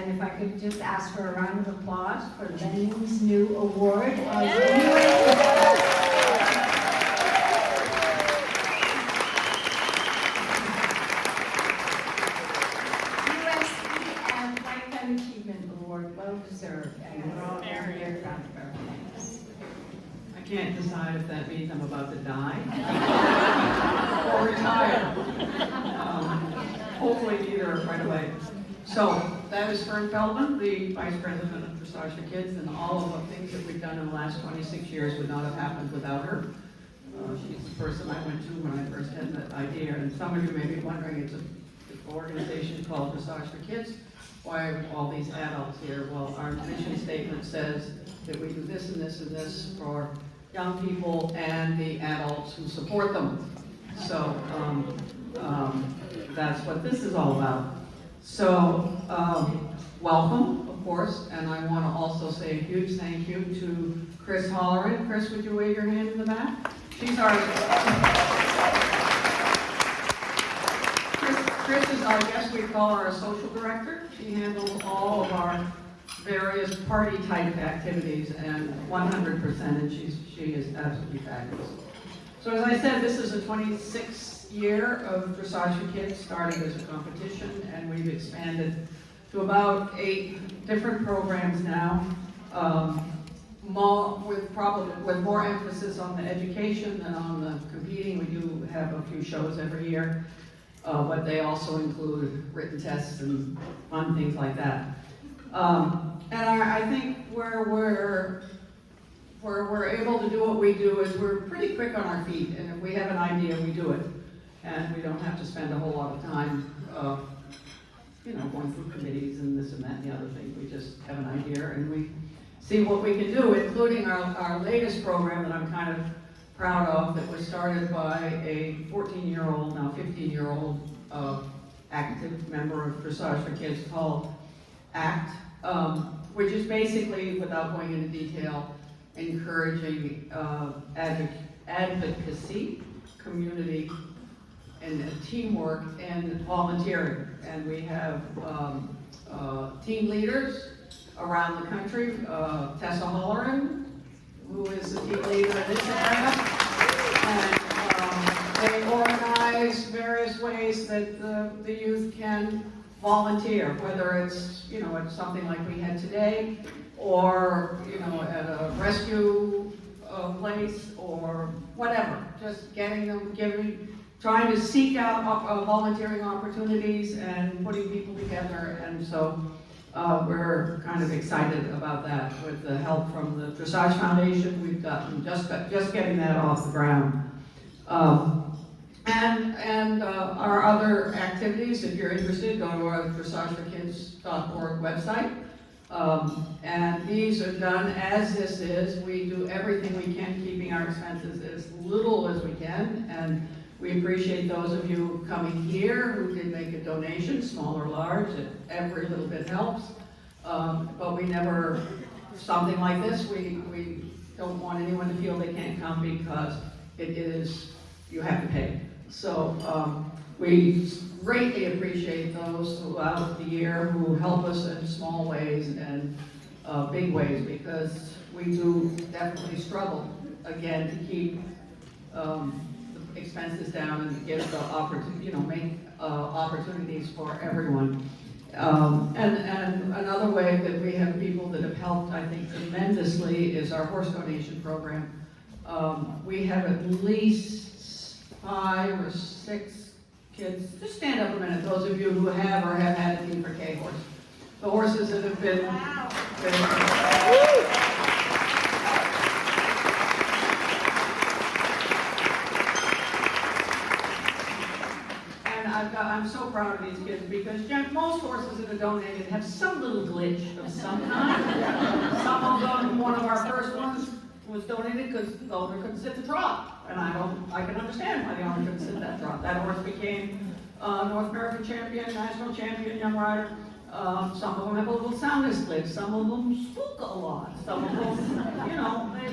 And if I could just ask for a round of applause for Lenning's new award as well deserved, and we're all very, very proud of her. I can't decide if that means I'm about to die or retire. Hopefully neither right away. So that is Fern Feldman, the Vice President of Dressage4Kids, and all of the things that we've done in the last 26 years would not have happened without her. She's the person I went to when I first had that idea, and some of you may be wondering, it's an organization called Dressage4Kids. Why are all these adults here? Well, our mission statement says that we do this and this and this for young people and the adults who support them. So that's what this is all about. So welcome, of course, and I want to also say a huge thank you to Chris Holleran. Chris, would you wave your hand in the back? She's our... Chris is our guest, we call her a social director. She handles all of our various party type activities and 100%, and she is absolutely fabulous. So as I said, this is the 26th year of Dressage4Kids, started as a competition, and we've expanded to about 8 different programs now, with more emphasis on the education than on the competing. We do have a few shows every year. But they also include written tests and fun things like that. And I think where we're able to do what we do is we're pretty quick on our feet, and if we have an idea, we do it. And we don't have to spend a whole lot of time, going through committees and this and that and the other thing. We just have an idea and we see what we can do, including our latest program that I'm kind of proud of, that was started by a 14-year-old, now 15-year-old active member of Dressage4Kids called ACT, which is basically, without going into detail, encouraging advocacy, community, and teamwork and volunteering. And we have team leaders around the country. Tessa Holleran, who is the team leader in this area, and they organize various ways that the youth can volunteer, whether it's at something like we had today, or at a rescue place, or whatever. Just getting them, trying to seek out volunteering opportunities and putting people together, and so. We're kind of excited about that. With the help from the Dressage Foundation, we've gotten just getting that off the ground. And our other activities, if you're interested, go to our Dressage4Kids.org website. And these are done as this is. We do everything we can, keeping our expenses as little as we can. And we appreciate those of you coming here who did make a donation, small or large. Every little bit helps. But we never, something like this, we don't want anyone to feel they can't come, because it is, you have to pay. So we greatly appreciate those throughout the year who help us in small ways and big ways, because we do definitely struggle, again, to keep expenses down and give the opportunity, make opportunities for everyone. And another way that we have people that have helped, I think, tremendously is our horse donation program. We have at least 5 or 6 kids. Just stand up a minute, those of you who have or have had a D4K horse. The horses that have been... I'm so proud of these kids, because most horses that are donated have some little glitch of some kind. Some of them, one of our first ones was donated because the owner couldn't sit the trot. And I can understand why the owner couldn't sit that trot. That horse became North American champion, national champion, young rider. Some of them have a little soundness glitch. Some of them spook a lot. Some of them,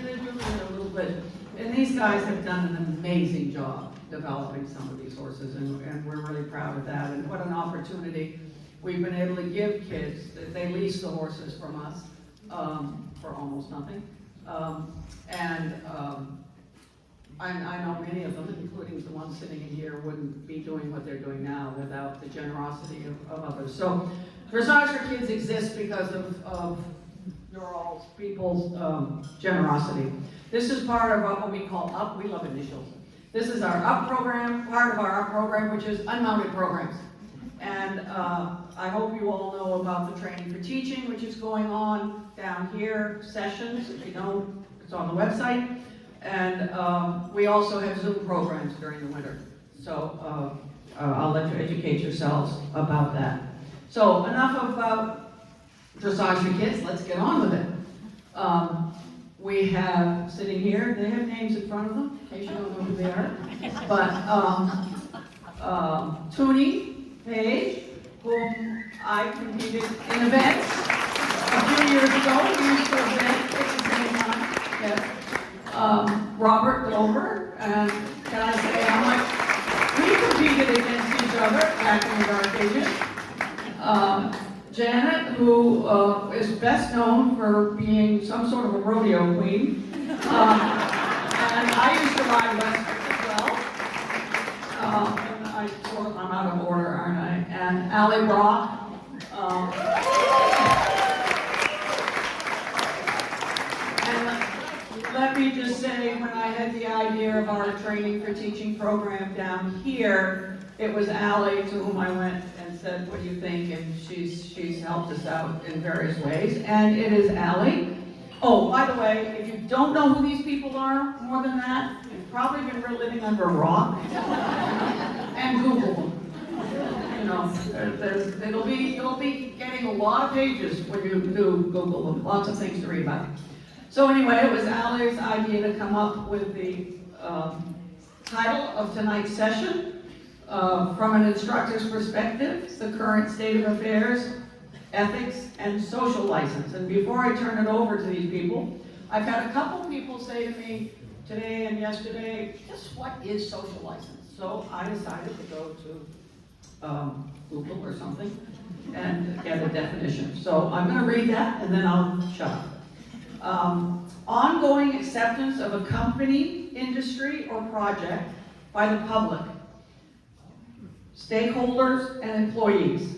they do a little bit. And these guys have done an amazing job developing some of these horses, and we're really proud of that. And what an opportunity we've been able to give kids, they lease the horses from us for almost nothing. I know many of them, including the ones sitting in here, wouldn't be doing what they're doing now without the generosity of others. So Dressage4Kids exists because of your all people's generosity. This is part of what we call UP. We love initials. This is our UP program, part of our UP program, which is unmounted programs. And I hope you all know about the Training4Teaching, which is going on down here, sessions. If you don't, it's on the website. And we also have Zoom programs during the winter. So I'll let you educate yourselves about that. So enough about Dressage4Kids, let's get on with it. We have, sitting here, they have names in front of them, in case you don't know who they are. But Toonie Page, whom I competed in events a few years ago, we used to event at the same time, yes. Robert Dover, and can I say how much we competed against each other back in the dark ages. Janet, who is best known for being some sort of a rodeo queen. And I used to ride Western as well. And I'm out of order, aren't I? And Allie Brock. Let me just say, when I had the idea of our Training4Teaching program down here, it was Allie to whom I went and said, what do you think? And she's helped us out in various ways. And it is Allie. Oh, by the way, if you don't know who these people are more than that, you've probably been living under a rock. And Google them. You know, you'll be getting a lot of pages when you do Google them. Lots of things to read about. So anyway, it was Allie's idea to come up with the title of tonight's session, from an instructor's perspective, the current state of affairs, ethics, and social license. And before I turn it over to these people, I've had a couple people say to me today and yesterday, just what is social license? So I decided to go to Google or something and get a definition. So I'm going to read that and then I'll shut up. Ongoing acceptance of a company, industry, or project by the public, stakeholders, and employees.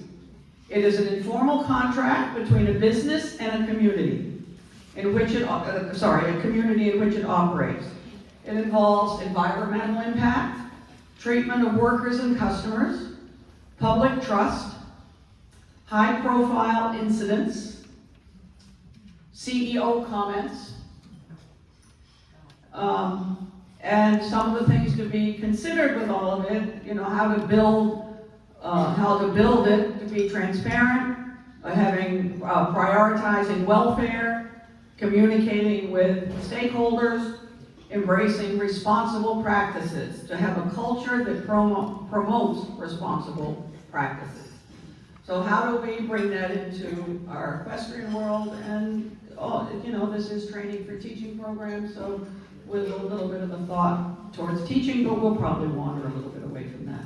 It is an informal contract between a business and a community in which a community in which it operates. It involves environmental impact, treatment of workers and customers, public trust, high-profile incidents, CEO comments, and some of the things to be considered with all of it, you know, how to build it to be transparent, prioritizing welfare, communicating with stakeholders, embracing responsible practices, to have a culture that promotes responsible practices. So how do we bring that into our equestrian world? And you know, this is Training4Teaching program, so with a little bit of a thought towards teaching, but we'll probably wander a little bit away from that.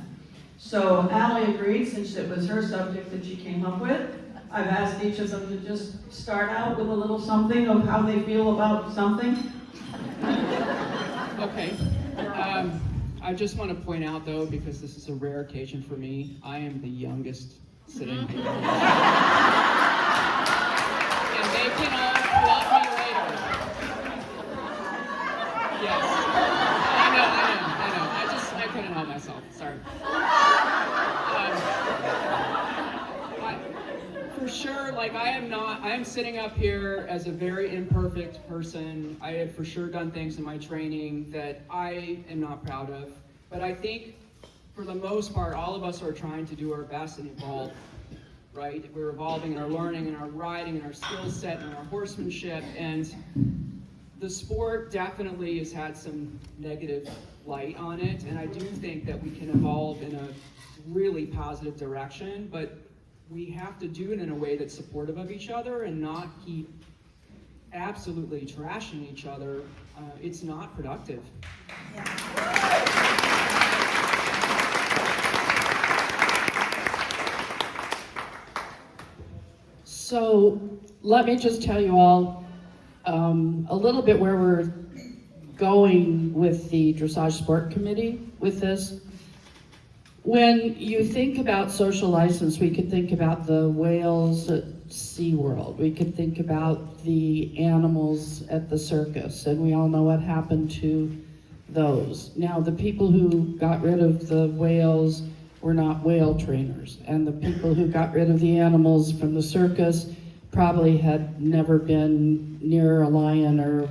So Allie agreed, since it was her subject that she came up with. I've asked each of them to just start out with a little something of how they feel about something. Okay. I just want to point out, though, because this is a rare occasion for me, I am the youngest sitting here. And they can all love me later. Yes. I know. I couldn't help myself. Sorry. For sure, like I am sitting up here as a very imperfect person. I have for sure done things in my training that I am not proud of. But I think for the most part, all of us are trying to do our best and evolve, right? We're evolving in our learning and our riding and our skill set and our horsemanship. And the sport definitely has had some negative light on it. And I do think that we can evolve in a really positive direction, but we have to do it in a way that's supportive of each other and not keep absolutely trashing each other. It's not productive. So let me just tell you all a little bit where we're going with the Dressage Sport Committee with this. When you think about social license, we could think about the whales at SeaWorld. We could think about the animals at the circus, and we all know what happened to those. Now, the people who got rid of the whales were not whale trainers, and the people who got rid of the animals from the circus probably had never been near a lion or,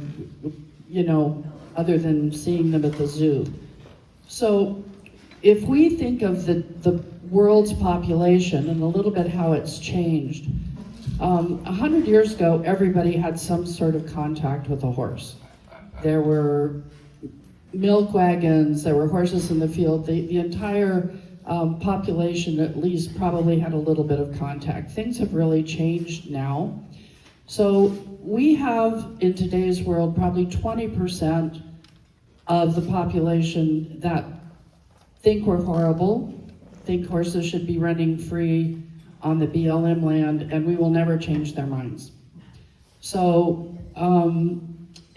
other than seeing them at the zoo. So if we think of the world's population and a little bit how it's changed, 100 years ago, everybody had some sort of contact with a horse. There were milk wagons, there were horses in the field. The entire population at least probably had a little bit of contact. Things have really changed now. So we have in today's world probably 20% of the population that think we're horrible, think horses should be running free on the BLM land, and we will never change their minds. So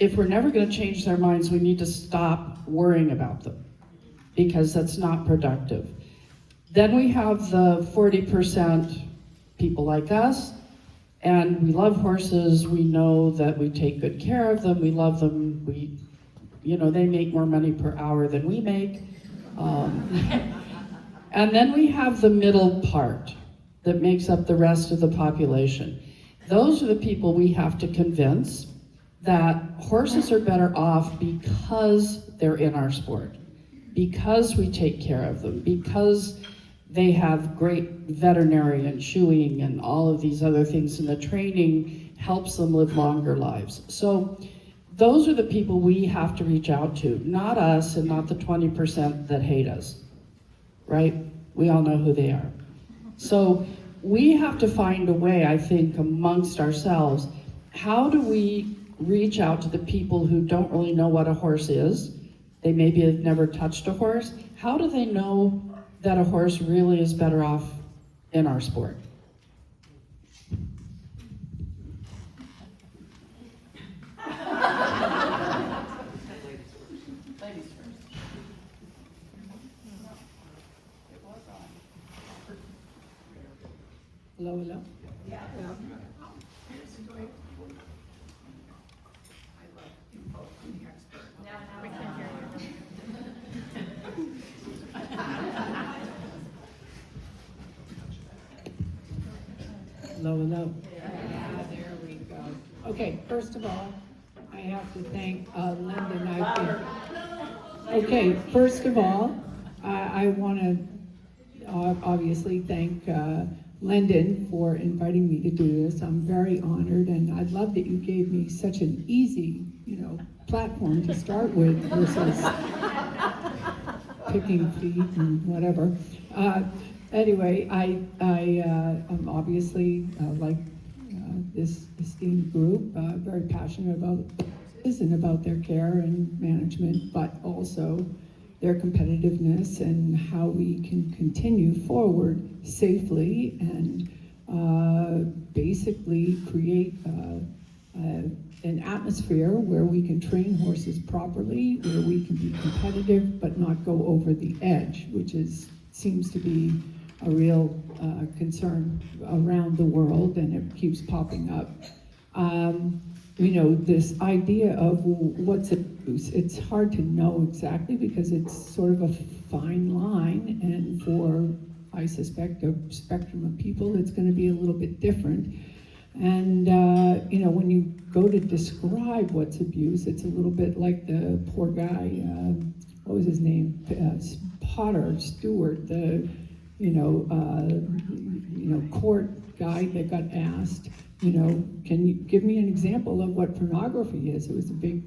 if we're never going to change their minds, we need to stop worrying about them, because that's not productive. Then we have the 40% people like us, and we love horses. We know that we take good care of them. We love them. They make more money per hour than we make. And then we have the middle part that makes up the rest of the population. Those are the people we have to convince that horses are better off because they're in our sport, because we take care of them, because they have great veterinary and shoeing and all of these other things, and the training helps them live longer lives. So those are the people we have to reach out to, not us and not the 20% that hate us, right? We all know who they are. So we have to find a way, I think, amongst ourselves, how do we reach out to the people who don't really know what a horse is? They maybe have never touched a horse. How do they know that a horse really is better off in our sport? Hello, hello. Yeah. Hello, hello. Yeah, there we go. Okay, first of all, I have to thank Linda. Okay, first of all, I want to obviously thank Lyndon for inviting me to do this. I'm very honored, and I love that you gave me such an easy, platform to start with versus picking feet and whatever. Anyway, I obviously like this esteemed group, very passionate about this and about their care and management, but also their competitiveness and how we can continue forward safely and basically create an atmosphere where we can train horses properly, where we can be competitive but not go over the edge, which seems to be a real concern around the world, and it keeps popping up. This idea of what's abuse, it's hard to know exactly because it's sort of a fine line, and for, I suspect, a spectrum of people, it's going to be a little bit different. And, when you go to describe what's abuse, it's a little bit like the poor guy, what was his name? Stewart, the, court guy that got asked, can you give me an example of what pornography is? It was a big,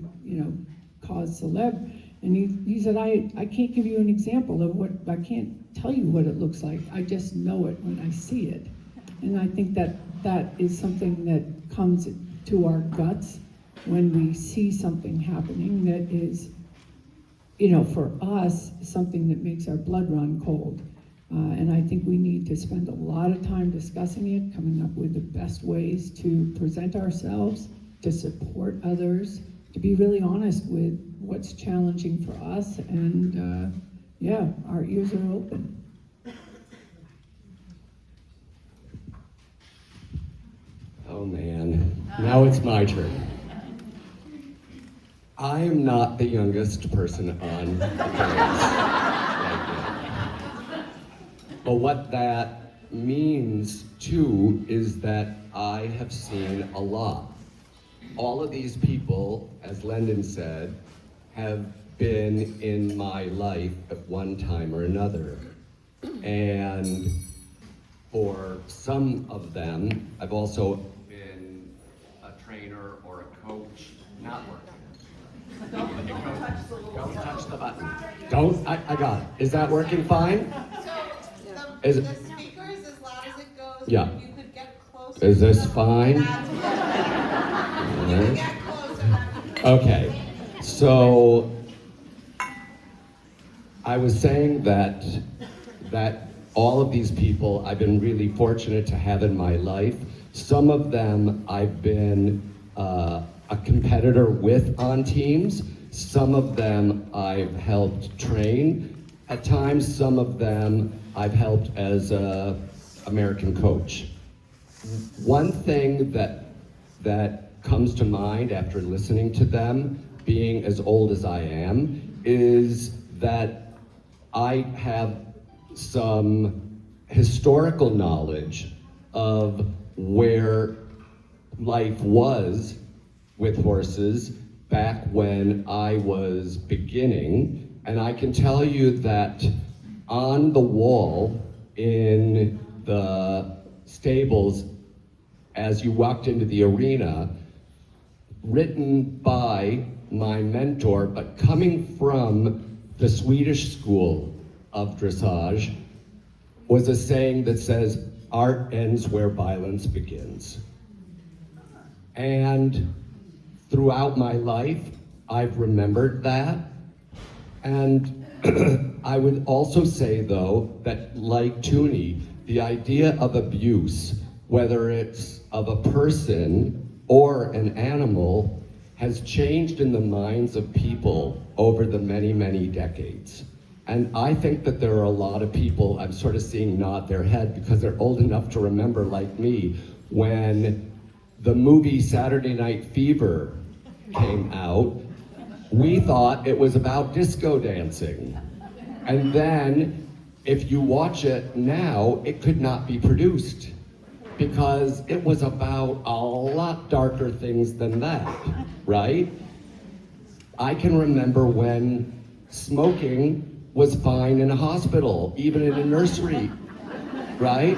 cause celeb. And he said, I can't give you an example of what, I can't tell you what it looks like. I just know it when I see it. And I think that is something that comes to our guts when we see something happening that is, for us, something that makes our blood run cold. And I think we need to spend a lot of time discussing it, coming up with the best ways to present ourselves, to support others, to be really honest with what's challenging for us, and yeah, our ears are open. Oh man, now it's my turn. I am not the youngest person on the dais right now. But what that means too is that I have seen a lot. All of these people, as Lyndon said, have been in my life at one time or another. And for some of them, I've also been a trainer or a coach, not working. Don't touch the button. I got it. Is that working fine? So Is the it- speaker is as loud as it goes. Yeah. If you could get closer. Is this to the- fine? That's better. You can get closer. That'd be great. Okay, so I was saying that all of these people I've been really fortunate to have in my life. Some of them I've been a competitor with on teams. Some of them I've helped train at times. Some of them I've helped as a American coach. One thing that comes to mind after listening to them, being as old as I am, is that I have some historical knowledge of where life was with horses back when I was beginning, and I can tell you that on the wall in the stables as you walked into the arena, written by my mentor, but coming from the Swedish school of dressage, was a saying that says, "Art ends where violence begins." And throughout my life, I've remembered that. And I would also say, though, that like Tooney, the idea of abuse, whether it's of a person or an animal, has changed in the minds of people over the many, many decades. And I think that there are a lot of people I'm sort of seeing nod their head because they're old enough to remember, like me, when the movie Saturday Night Fever came out, we thought it was about disco dancing. And then, if you watch it now, it could not be produced because it was about a lot darker things than that, right? I can remember when smoking was fine in a hospital, even in a nursery, right?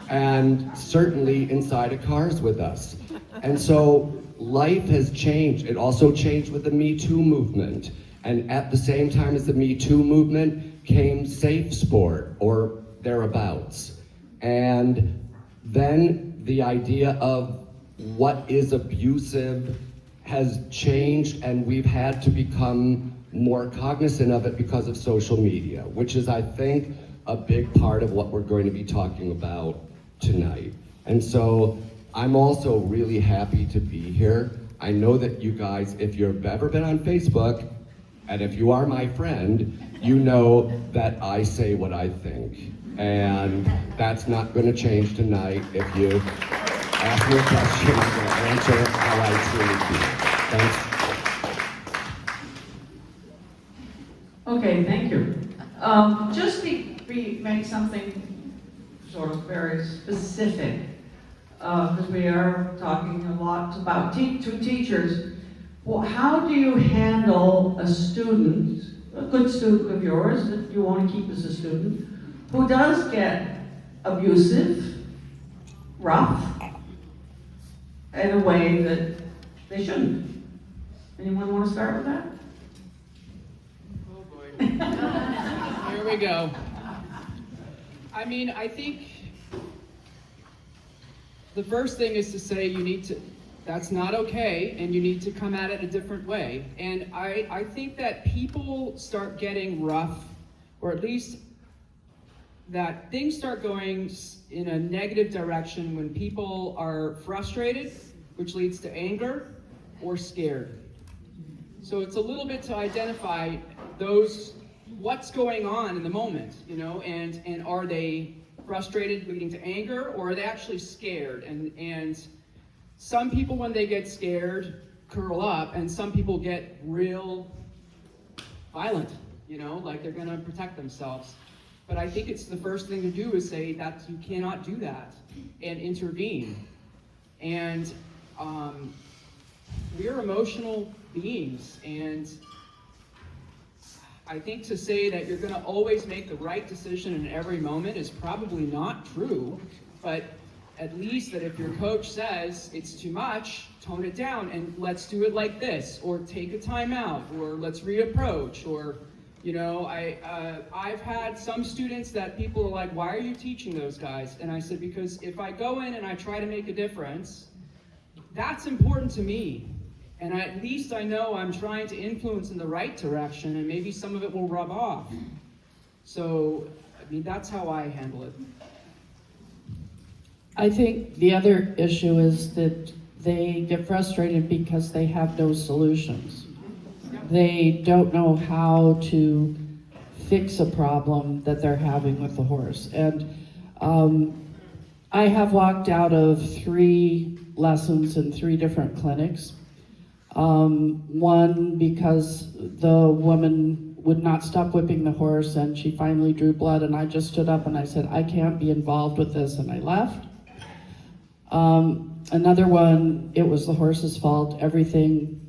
And certainly inside of cars with us. And so life has changed. It also changed with the Me Too movement. And at the same time as the Me Too movement came safe sport or thereabouts. And then the idea of what is abusive has changed, and we've had to become more cognizant of it because of social media, which is, I think, a big part of what we're going to be talking about tonight. And so I'm also really happy to be here. I know that you guys, if you've ever been on Facebook, and if you are my friend, you know that I say what I think. And that's not going to change tonight. If you ask me a question, I'm going to answer how I truly feel. Thanks. Okay, thank you. Just make something sort of very specific, because we are talking a lot about two teachers. Well, how do you handle a student, a good student of yours that you want to keep as a student, who does get abusive, rough, in a way that they shouldn't? Anyone want to start with that? Oh boy. Here we go. I mean, I think the first thing is to say that's not okay, and you need to come at it a different way. And I think that people start getting rough, or at least that things start going in a negative direction when people are frustrated, which leads to anger, or scared. So it's a little bit to identify what's going on in the moment, and are they frustrated leading to anger, or are they actually scared? And some people, when they get scared, curl up, and some people get real violent, like they're gonna protect themselves. But I think it's the first thing to do is say that you cannot do that and intervene. And we're emotional beings, and I think to say that you're gonna always make the right decision in every moment is probably not true, but at least that if your coach says it's too much, tone it down and let's do it like this, or take a timeout, or let's reapproach, or I've had some students that people are like, why are you teaching those guys? And I said, because if I go in and I try to make a difference, that's important to me. And at least I know I'm trying to influence in the right direction, and maybe some of it will rub off. So, that's how I handle it. I think the other issue is that they get frustrated because they have no solutions. They don't know how to fix a problem that they're having with the horse. And I have walked out of 3 lessons in 3 different clinics. One because the woman would not stop whipping the horse, and she finally drew blood, and I just stood up and I said, I can't be involved with this, and I left. Another one, it was the horse's fault. Everything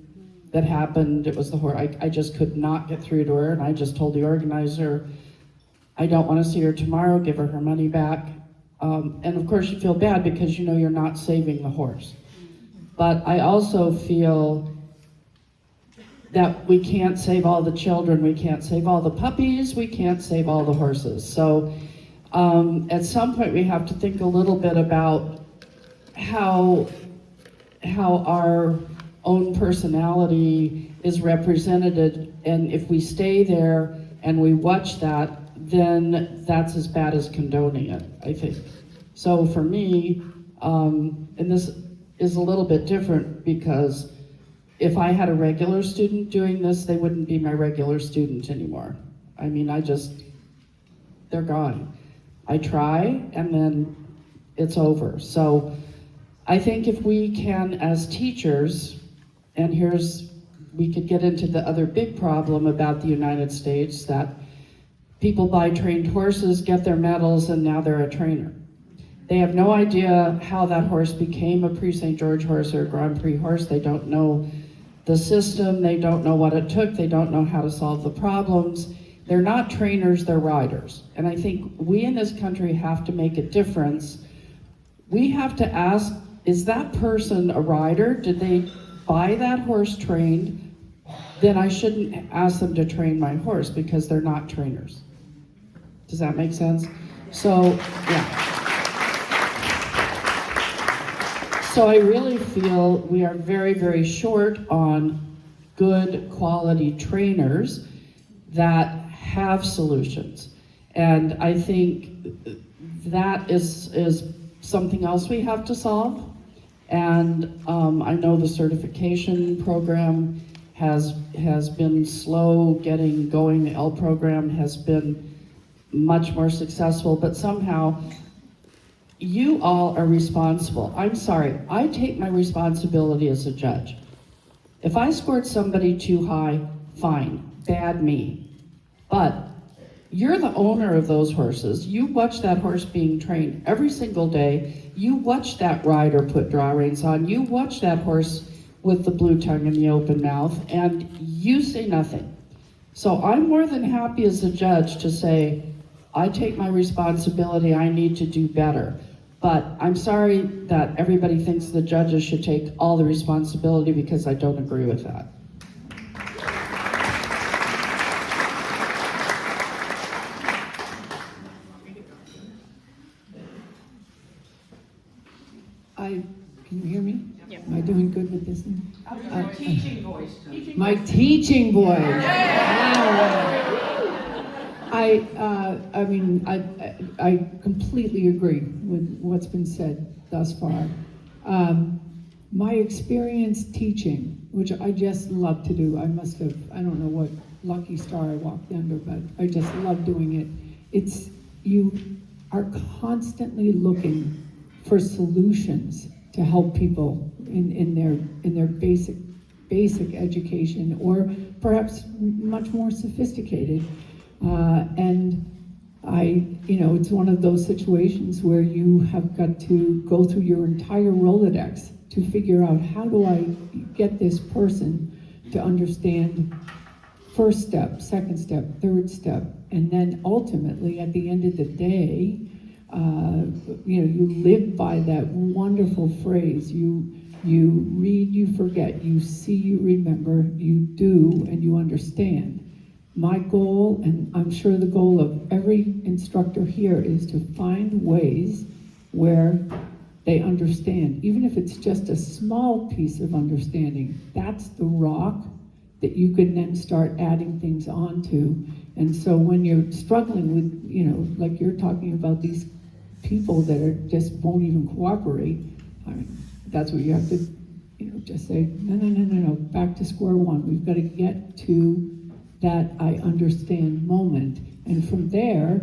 that happened, it was the horse. I just could not get through to her, and I just told the organizer, I don't want to see her tomorrow, give her money back. And of course you feel bad because you're not saving the horse. But I also feel that we can't save all the children, we can't save all the puppies, we can't save all the horses. So at some point we have to think a little bit about how our own personality is represented, and if we stay there and we watch that, then that's as bad as condoning it, I think. So for me, and this is a little bit different because if I had a regular student doing this, they wouldn't be my regular student anymore. They're gone. I try and then it's over. So I think if we can, as teachers, and we could get into the other big problem about the United States, that people buy trained horses, get their medals, and now they're a trainer. They have no idea how that horse became a Prix St. George horse or a Grand Prix horse. They don't know the system, they don't know what it took, they don't know how to solve the problems. They're not trainers, they're riders. And I think we in this country have to make a difference. We have to ask, is that person a rider? Did they buy that horse trained? Then I shouldn't ask them to train my horse because they're not trainers. Does that make sense? So, yeah. So I really feel we are very, very short on good quality trainers that have solutions. And I think that is something else we have to solve. And I know the certification program has been slow getting going. The L program has been much more successful, but somehow you all are responsible. I'm sorry, I take my responsibility as a judge. If I scored somebody too high, fine, bad me. But you're the owner of those horses. You watch that horse being trained every single day. You watch that rider put draw reins on. You watch that horse with the blue tongue and the open mouth, and you say nothing. So I'm more than happy as a judge to say, I take my responsibility, I need to do better. But I'm sorry that everybody thinks the judges should take all the responsibility, because I don't agree with that. Can you hear me? Yeah. Am I doing good with this thing? Your teaching voice, too. My teaching voice. I completely agree with what's been said thus far. My experience teaching, which I just love to do, I don't know what lucky star I walked under, but I just love doing it. You are constantly looking for solutions to help people in their basic education, or perhaps much more sophisticated. And it's one of those situations where you have got to go through your entire Rolodex to figure out, how do I get this person to understand first step, second step, third step, and then ultimately at the end of the day, you live by that wonderful phrase, you read, you forget, you see, you remember, you do, and you understand. My goal, and I'm sure the goal of every instructor here, is to find ways where they understand, even if it's just a small piece of understanding. That's the rock that you can then start adding things onto. And so when you're struggling with, like you're talking about these people that just won't even cooperate, that's what you have to, just say, no, back to square one. We've got to get to that I understand moment. And from there,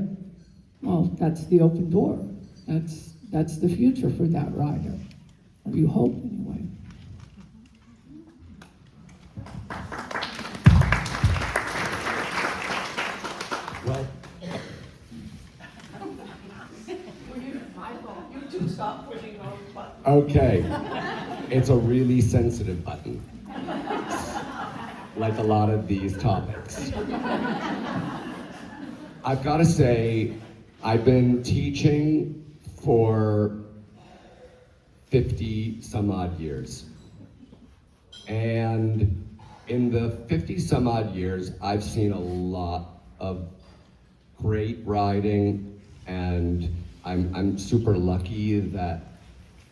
well, that's the open door. That's the future for that rider. Or you hope, anyway. Well, You two stop pushing those buttons. okay. It's a really sensitive button, like a lot of these topics. I've got to say, I've been teaching for 50 some odd years. And in the 50 some odd years, I've seen a lot of great riding, and I'm super lucky that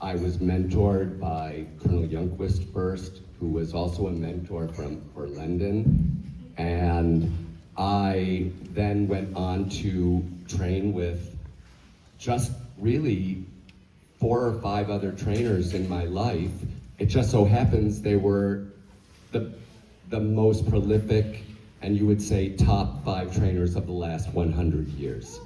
I was mentored by Colonel Youngquist first, who was also a mentor for Lendon. And I then went on to train with just really 4 or 5 other trainers in my life. It just so happens they were the most prolific, and you would say top 5 trainers of the last 100 years.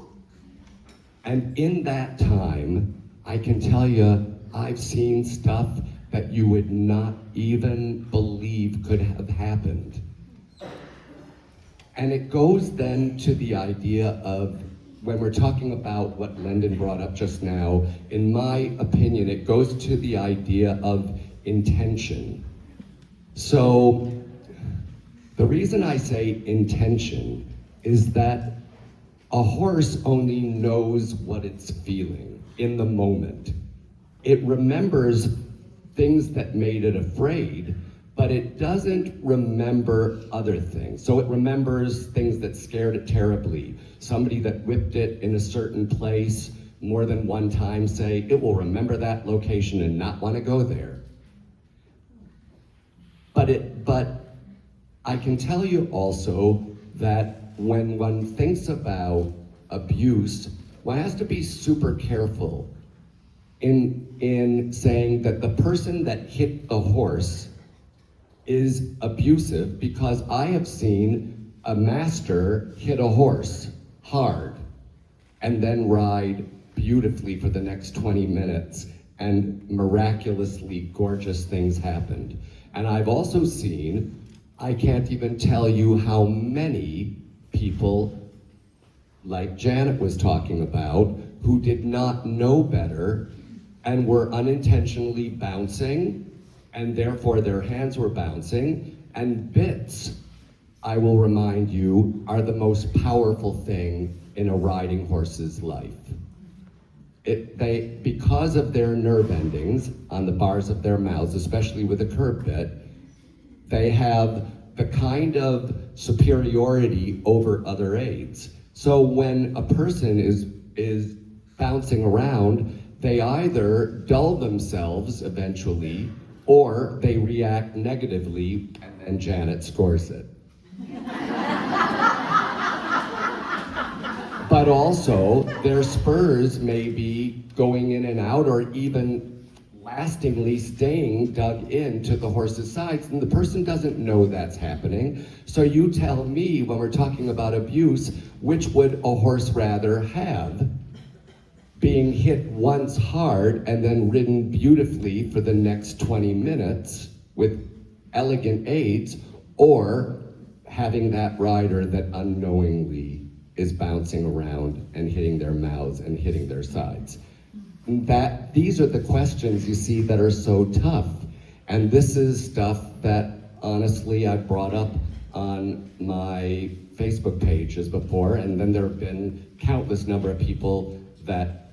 And in that time, I can tell you, I've seen stuff that you would not even believe could have happened. And it goes then to the idea of, when we're talking about what Lyndon brought up just now, in my opinion, it goes to the idea of intention. So, the reason I say intention is that a horse only knows what it's feeling in the moment. It remembers things that made it afraid, but it doesn't remember other things. So it remembers things that scared it terribly. Somebody that whipped it in a certain place more than one time, say, it will remember that location and not want to go there. But I can tell you also that when one thinks about abuse, one has to be super careful in saying that the person that hit the horse is abusive, because I have seen a master hit a horse hard and then ride beautifully for the next 20 minutes, and miraculously gorgeous things happened. And I've also seen, I can't even tell you how many people, like Janet was talking about, who did not know better and were unintentionally bouncing, and therefore their hands were bouncing. And bits, I will remind you, are the most powerful thing in a riding horse's life. Because of their nerve endings on the bars of their mouths, especially with a curb bit, they have the kind of superiority over other aids. So when a person is bouncing around, they either dull themselves eventually, or they react negatively, and then Janet scores it. but also their spurs may be going in and out, or even lastingly staying dug into the horse's sides, and the person doesn't know that's happening. So you tell me, when we're talking about abuse, which would a horse rather have? Being hit once hard and then ridden beautifully for the next 20 minutes with elegant aids, or having that rider that unknowingly is bouncing around and hitting their mouths and hitting their sides? These are the questions, you see, that are so tough. And this is stuff that honestly I brought up on my Facebook pages before, and then there have been countless number of people that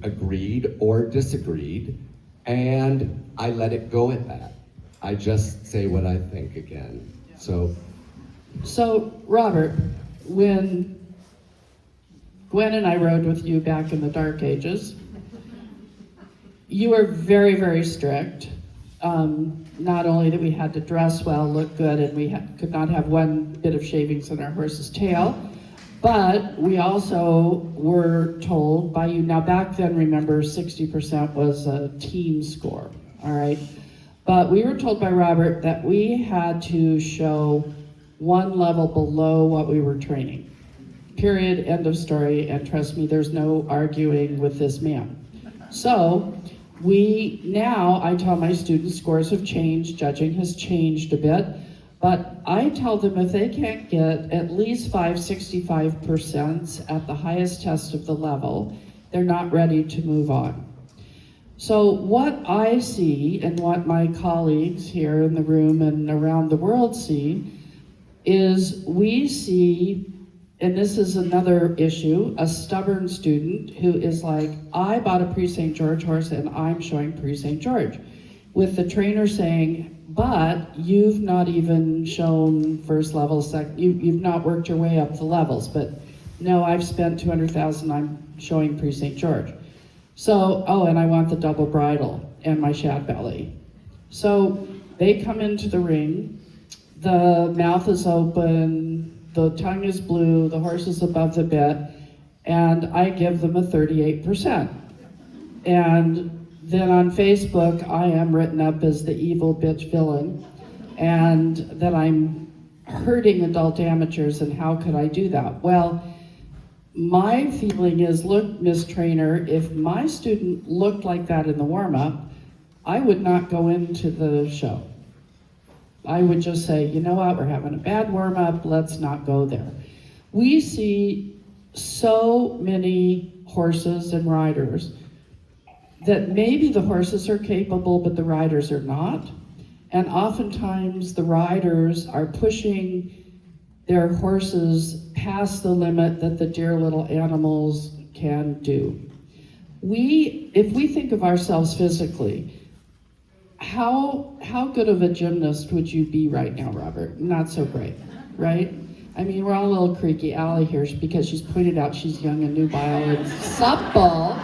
agreed or disagreed, and I let it go at that. I just say what I think again. So, Robert, when Gwen and I rode with you back in the dark ages, you were very, very strict. Not only that we had to dress well, look good, and we could not have one bit of shavings in our horse's tail, but we also were told by you, now back then, remember, 60% was a team score, all right? But we were told by Robert that we had to show one level below what we were training. Period, end of story, and trust me, there's no arguing with this man. So, I tell my students, scores have changed, judging has changed a bit, but I tell them if they can't get at least 65% at the highest test of the level, they're not ready to move on. So what I see and what my colleagues here in the room and around the world see is we see, and this is another issue, a stubborn student who is like, I bought a Pre-St. George horse and I'm showing Pre-St. George. With the trainer saying, but you've not even shown first level, you've not worked your way up the levels, but no, I've spent $200,000, I'm showing Pre-St. George. So, and I want the double bridle and my shad belly. So they come into the ring, the mouth is open, the tongue is blue, the horse is above the bit, and I give them a 38%. And then on Facebook, I am written up as the evil bitch villain, and that I'm hurting adult amateurs, and how could I do that? Well, my feeling is, look, Miss Trainer, if my student looked like that in the warm-up, I would not go into the show. I would just say, you know what, we're having a bad warm-up, let's not go there. We see so many horses and riders that maybe the horses are capable, but the riders are not. And oftentimes the riders are pushing their horses past the limit that the dear little animals can do. If we think of ourselves physically, how good of a gymnast would you be right now, Robert? Not so great, right? I mean, we're all a little creaky. Allie here, because she's pointed out she's young and nubile and supple.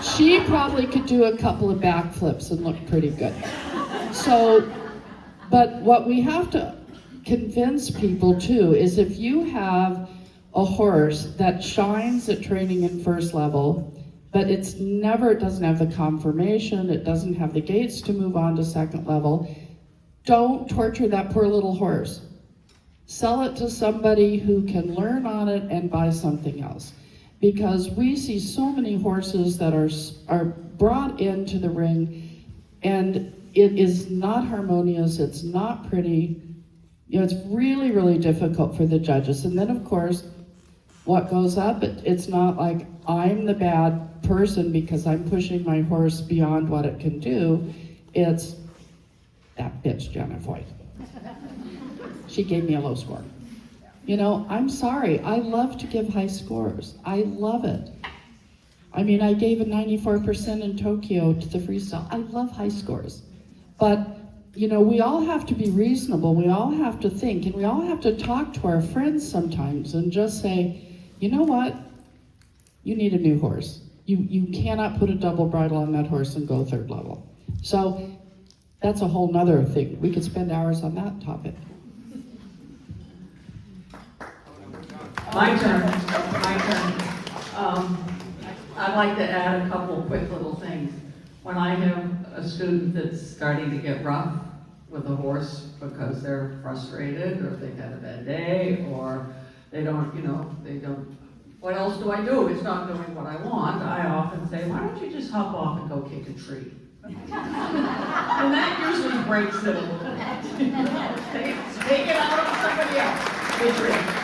She probably could do a couple of backflips and look pretty good. So, but what we have to convince people too is if you have a horse that shines at training in first level, but it doesn't have the conformation, it doesn't have the gaits to move on to second level, don't torture that poor little horse. Sell it to somebody who can learn on it and buy something else. Because we see so many horses that are brought into the ring, and it is not harmonious, it's not pretty, it's really, really difficult for the judges. And then of course, what goes up, it's not like I'm the bad person because I'm pushing my horse beyond what it can do. It's that bitch Jenna Voigt. She gave me a low score. I'm sorry, I love to give high scores. I love it. I mean, I gave a 94% in Tokyo to the freestyle. I love high scores. But, we all have to be reasonable. We all have to think, and we all have to talk to our friends sometimes and just say, you know what? You need a new horse. You cannot put a double bridle on that horse and go third level. So that's a whole nother thing. We could spend hours on that topic. My turn. I'd like to add a couple quick little things. When I have a student that's starting to get rough with a horse because they're frustrated, or if they've had a bad day, or they don't, what else do I do? It's not doing what I want. I often say, why don't you just hop off and go kick a tree? And that usually breaks it a little bit. Take it out on somebody else. Good tree.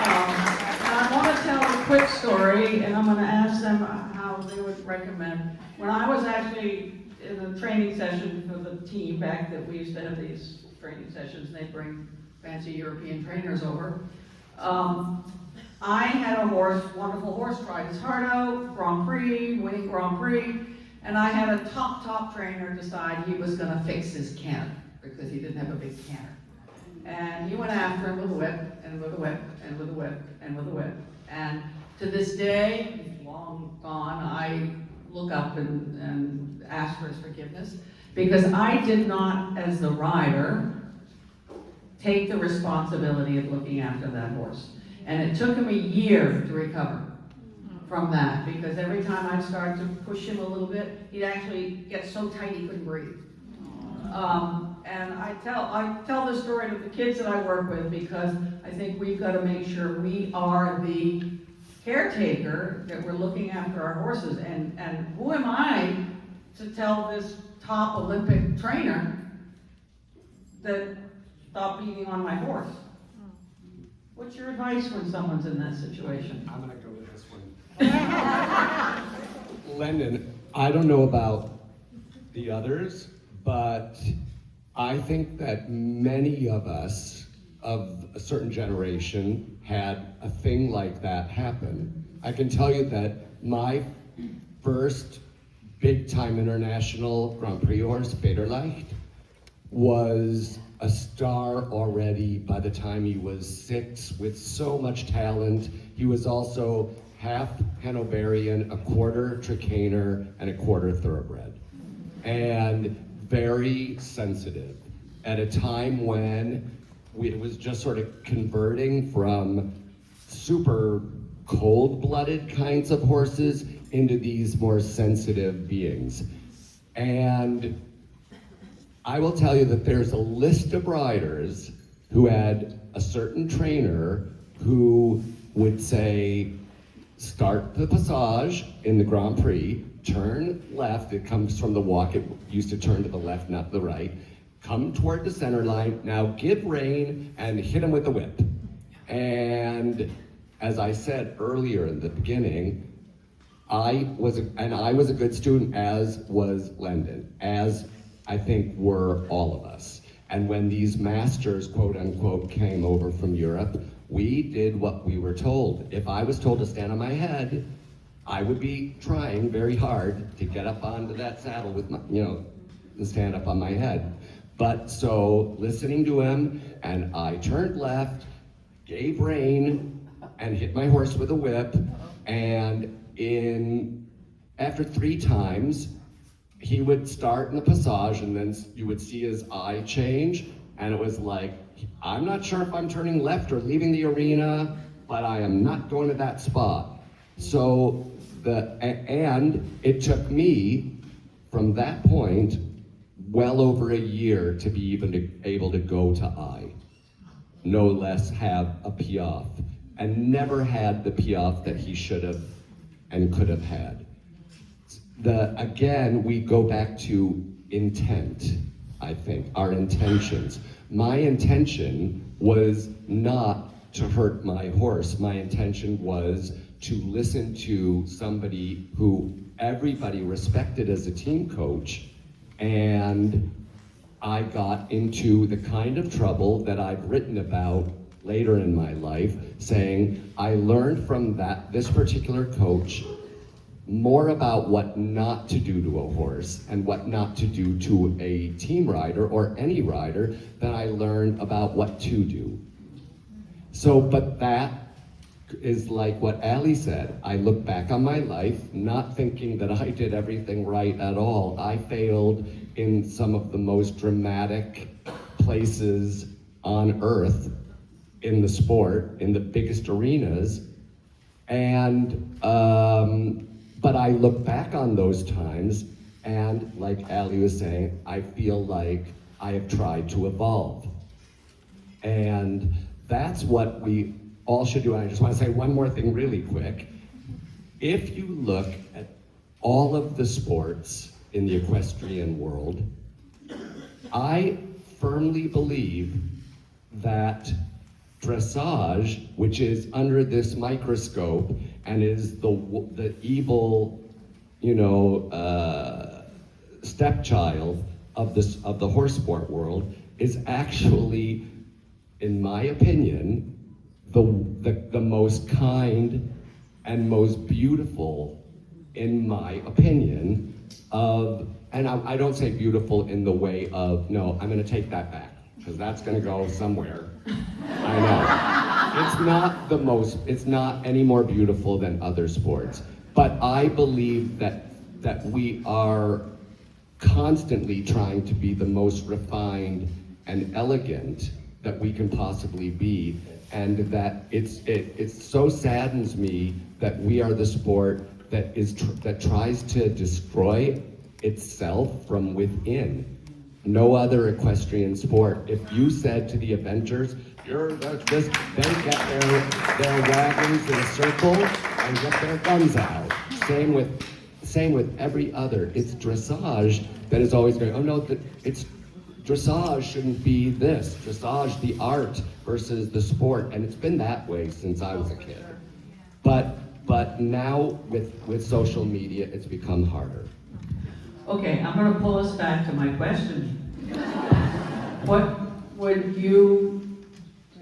I want to tell a quick story, and I'm going to ask them how they would recommend. When I was actually in a training session for the team back that we used to have these training sessions, and they'd bring fancy European trainers over. I had a horse, wonderful horse, tried his heart out, Grand Prix, winning Grand Prix, and I had a top trainer decide he was going to fix his canter because he didn't have a big canter. And he went after him with a whip, and with a whip, and with a whip, and with a whip. And to this day, he's long gone, I look up and ask for his forgiveness, because I did not, as the rider, take the responsibility of looking after that horse. And it took him a year to recover from that, because every time I'd start to push him a little bit, he'd actually get so tight he couldn't breathe. And I tell this story to the kids that I work with, because I think we've got to make sure we are the caretaker, that we're looking after our horses. And who am I to tell this top Olympic trainer that stop beating on my horse? What's your advice when someone's in that situation? I'm gonna go with this one. Lyndon, I don't know about the others, but I think that many of us of a certain generation had a thing like that happen. I can tell you that my first big-time international Grand Prix horse, Federleicht, was a star already by the time he was 6, with so much talent. He was also half Hanoverian, a quarter Trakehner, and a quarter thoroughbred. And very sensitive at a time when it was just sort of converting from super cold-blooded kinds of horses into these more sensitive beings. And I will tell you that there's a list of riders who had a certain trainer who would say, start the passage in the Grand Prix, turn left, it comes from the walk, it used to turn to the left, not the right, come toward the center line, now give rein and hit him with the whip. And as I said earlier in the beginning, I was a good student, as was Lyndon, as I think were all of us. And when these masters, quote unquote, came over from Europe, we did what we were told. If I was told to stand on my head, I would be trying very hard to get up onto that saddle with my, and stand up on my head. But so listening to him, and I turned left, gave rein, and hit my horse with a whip, and after 3 times, he would start in the passage, and then you would see his eye change, and it was like, I'm not sure if I'm turning left or leaving the arena, but I am not going to that spot. So, and it took me, from that point, well over a year to be even able to go to I. No less have a piaffe, and never had the piaffe that he should have and could have had. Again, we go back to intent, I think, our intentions. My intention was not to hurt my horse. My intention was to listen to somebody who everybody respected as a team coach, and I got into the kind of trouble that I've written about later in my life, saying I learned from this particular coach more about what not to do to a horse and what not to do to a team rider or any rider than I learned about what to do. So, but that is like what Allie said. I look back on my life not thinking that I did everything right at all. I failed in some of the most dramatic places on earth, in the sport, in the biggest arenas. And, but I look back on those times, and like Ali was saying, I feel like I have tried to evolve. And that's what we all should do. And I just want to say one more thing really quick. If you look at all of the sports in the equestrian world, I firmly believe that dressage, which is under this microscope and is the evil, stepchild of the horse sport world, is actually, in my opinion, the most kind and most beautiful, in my opinion, and I don't say beautiful in the way of, no, I'm gonna take that back, because that's gonna go somewhere. I know. It's not any more beautiful than other sports. But I believe that we are constantly trying to be the most refined and elegant that we can possibly be, and that it so saddens me that we are the sport that tries to destroy itself from within. No other equestrian sport. If you said to the Avengers, they get their wagons in a circle and get their guns out. Same with every other. It's dressage that is always going, oh no, it's dressage shouldn't be this. Dressage, the art versus the sport, and it's been that way since I was a kid. But now with social media, it's become harder. Okay, I'm gonna pull us back to my question. What would you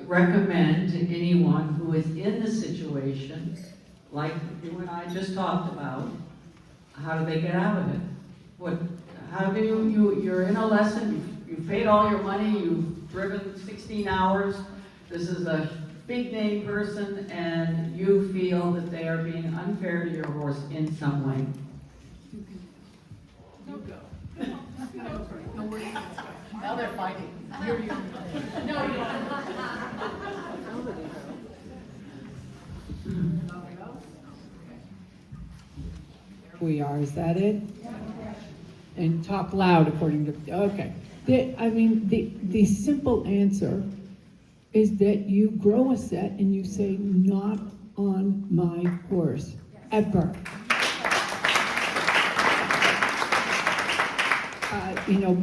recommend to anyone who is in the situation, like you and I just talked about? How do they get out of it? How do you're in a lesson, you've paid all your money, you've driven 16 hours, this is a big name person, and you feel that they are being unfair to your horse in some way. Now they're fighting. We are, is that it? And talk loud according to, okay. The simple answer is that you grow a set and you say, not on my horse, ever.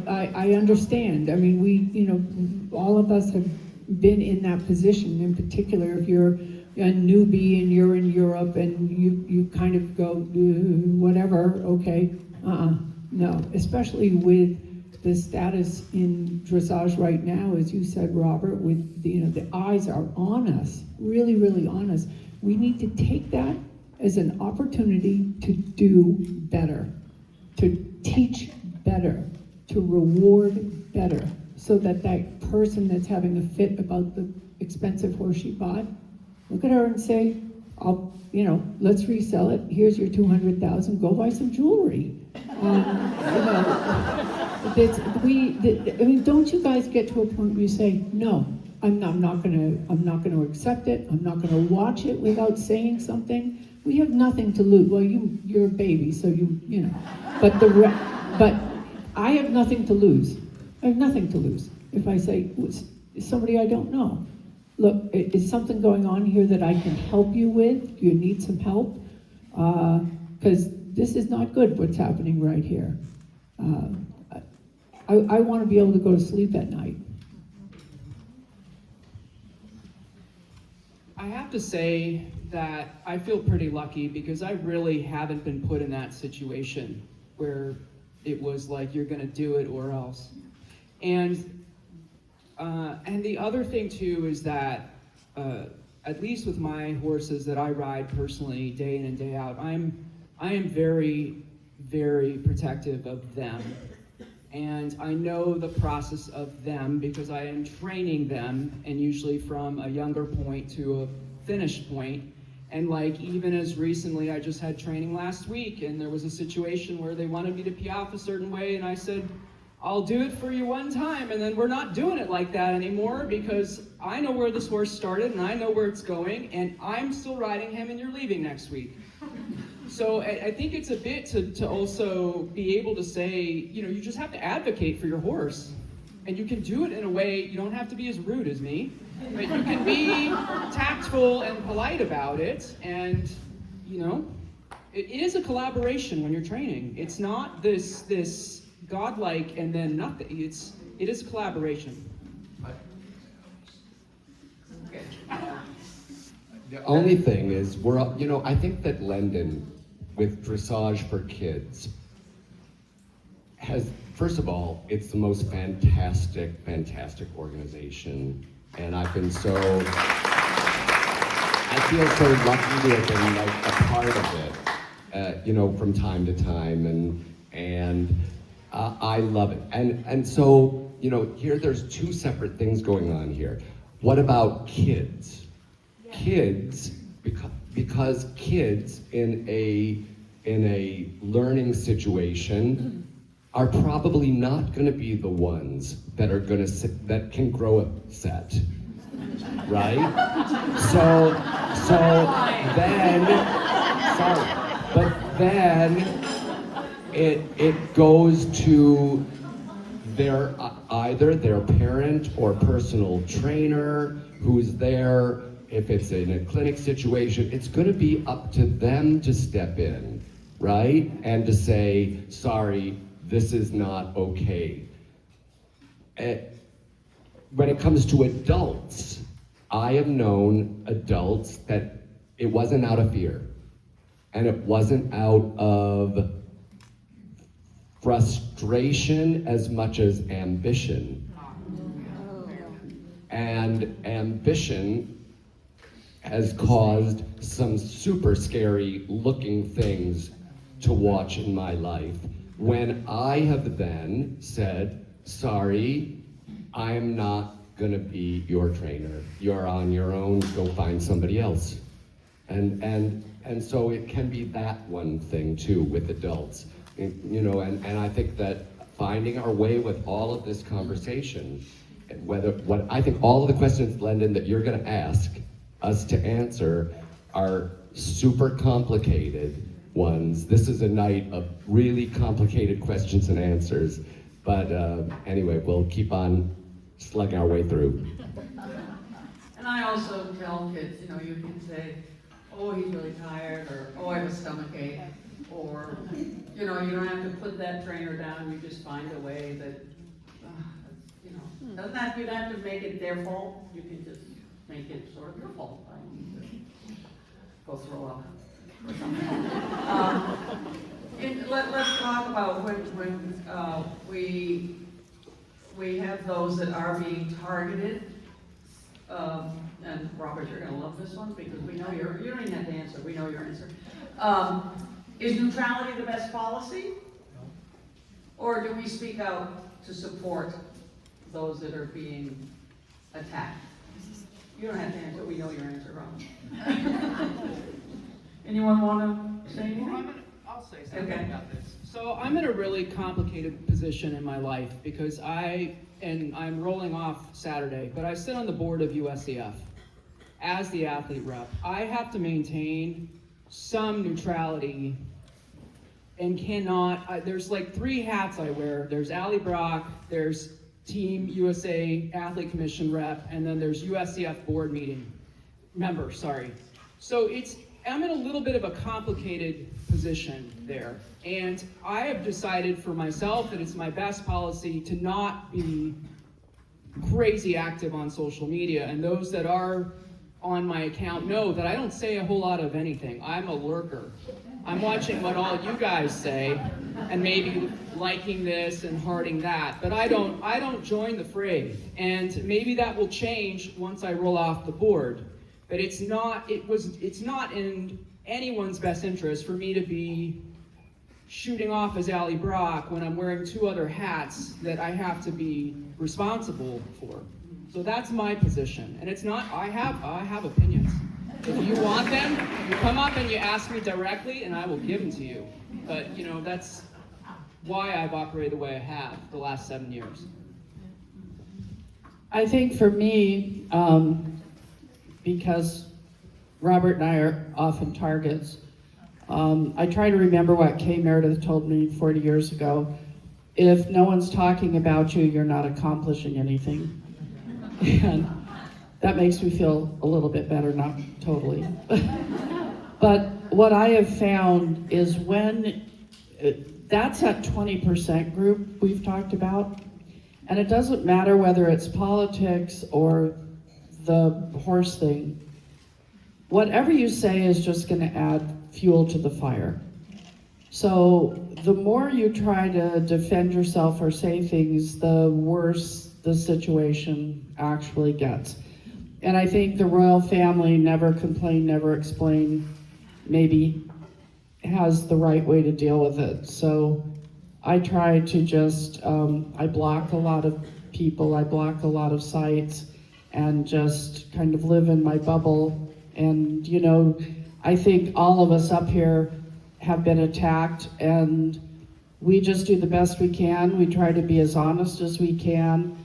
I understand. I mean, all of us have been in that position. In particular, if you're a newbie and you're in Europe and you kind of go, whatever, okay, no. Especially with the status in dressage right now, as you said, Robert, with the eyes are on us, really, really on us. We need to take that as an opportunity to do better, to teach better, to reward better, so that person that's having a fit about the expensive horse she bought, look at her and say, let's resell it. Here's your $200,000. Go buy some jewelry. Don't you guys get to a point where you say, no, I'm not going to accept it. I'm not going to watch it without saying something. We have nothing to lose. Well, you're a baby, so but I have nothing to lose. I have nothing to lose if I say, it's somebody I don't know. Look, is something going on here that I can help you with? You need some help? Because this is not good, what's happening right here. I want to be able to go to sleep at night. I have to say that I feel pretty lucky because I really haven't been put in that situation where it was like, you're gonna do it or else. And the other thing too is that, at least with my horses that I ride personally day in and day out, I am very, very protective of them. And I know the process of them because I am training them, and usually from a younger point to a finished point. And like, even as recently, I just had training last week, and there was a situation where they wanted me to piaffe a certain way, and I said, I'll do it for you one time, and then we're not doing it like that anymore because I know where this horse started and I know where it's going, and I'm still riding him and you're leaving next week. So I think it's a bit to also be able to say, you just have to advocate for your horse. And you can do it in a way, you don't have to be as rude as me, but you can be tactful and polite about it. And, it is a collaboration when you're training. It's not this godlike and then nothing. It is a collaboration. Okay. The only thing is, I think that Lendon, with Dressage4Kids, has, first of all, it's the most fantastic organization. And I feel so lucky to have been like a part of it, from time to time, and I love it. And so, here there's two separate things going on here. What about kids? Kids, because kids in a learning situation are probably not going to be the ones that are going to that can grow upset, right? So then it goes to either their parent or personal trainer who's there. If it's in a clinic situation, it's going to be up to them to step in, right? And to say, sorry, this is not okay. When it comes to adults, I have known adults that it wasn't out of fear, and it wasn't out of frustration as much as ambition. And ambition has caused some super scary looking things to watch in my life, when I have then said, sorry, I'm not gonna be your trainer. You're on your own, go find somebody else. And so it can be that one thing too with adults. And I think that finding our way with all of this conversation, I think all of the questions, Lendon, that you're gonna ask us to answer are super complicated ones. This is a night of really complicated questions and answers, but anyway, we'll keep on slugging our way through. And I also tell kids, you can say, oh, he's really tired, or oh, I have a stomachache, or, you don't have to put that trainer down, you just find a way that, you don't have to make it their fault, you can just make it sort of your fault. I need to go throw up or something. Let's talk about when we have those that are being targeted. And Robert, you're going to love this one because we know you don't even have to answer. We know your answer. Is neutrality the best policy? Or do we speak out to support those that are being attacked? You don't have to answer. We know your answer, Robert. Anyone want to say anything? I'll say something Okay. about this. So I'm in a really complicated position in my life because I'm rolling off Saturday, but I sit on the board of USCF as the athlete rep. I have to maintain some neutrality and there's like 3 hats I wear. There's Allie Brock, there's Team USA Athlete Commission rep, and then there's USCF board member, sorry. So I'm in a little bit of a complicated position there. And I have decided for myself that it's my best policy to not be crazy active on social media. And those that are on my account know that I don't say a whole lot of anything. I'm a lurker. I'm watching what all you guys say and maybe liking this and hearting that, but I don't join the fray. And maybe that will change once I roll off the board. But it's not in anyone's best interest for me to be shooting off as Allie Brock when I'm wearing 2 other hats that I have to be responsible for. So that's my position. And it's not, I have opinions. If you want them, you come up and you ask me directly and I will give them to you. But why I've operated the way I have the last 7 years. I think for me, because Robert and I are often targets, I try to remember what Kay Meredith told me 40 years ago. If no one's talking about you, you're not accomplishing anything. And that makes me feel a little bit better, not totally. But what I have found is when that's that 20% group we've talked about, and it doesn't matter whether it's politics or the horse thing, whatever you say is just going to add fuel to the fire. So the more you try to defend yourself or say things, the worse the situation actually gets. And I think the royal family, never complain, never explain, maybe has the right way to deal with it. So I try to just, I block a lot of people, I block a lot of sites, and just kind of live in my bubble. And, you know, I think all of us up here have been attacked, and we just do the best we can. We try to be as honest as we can.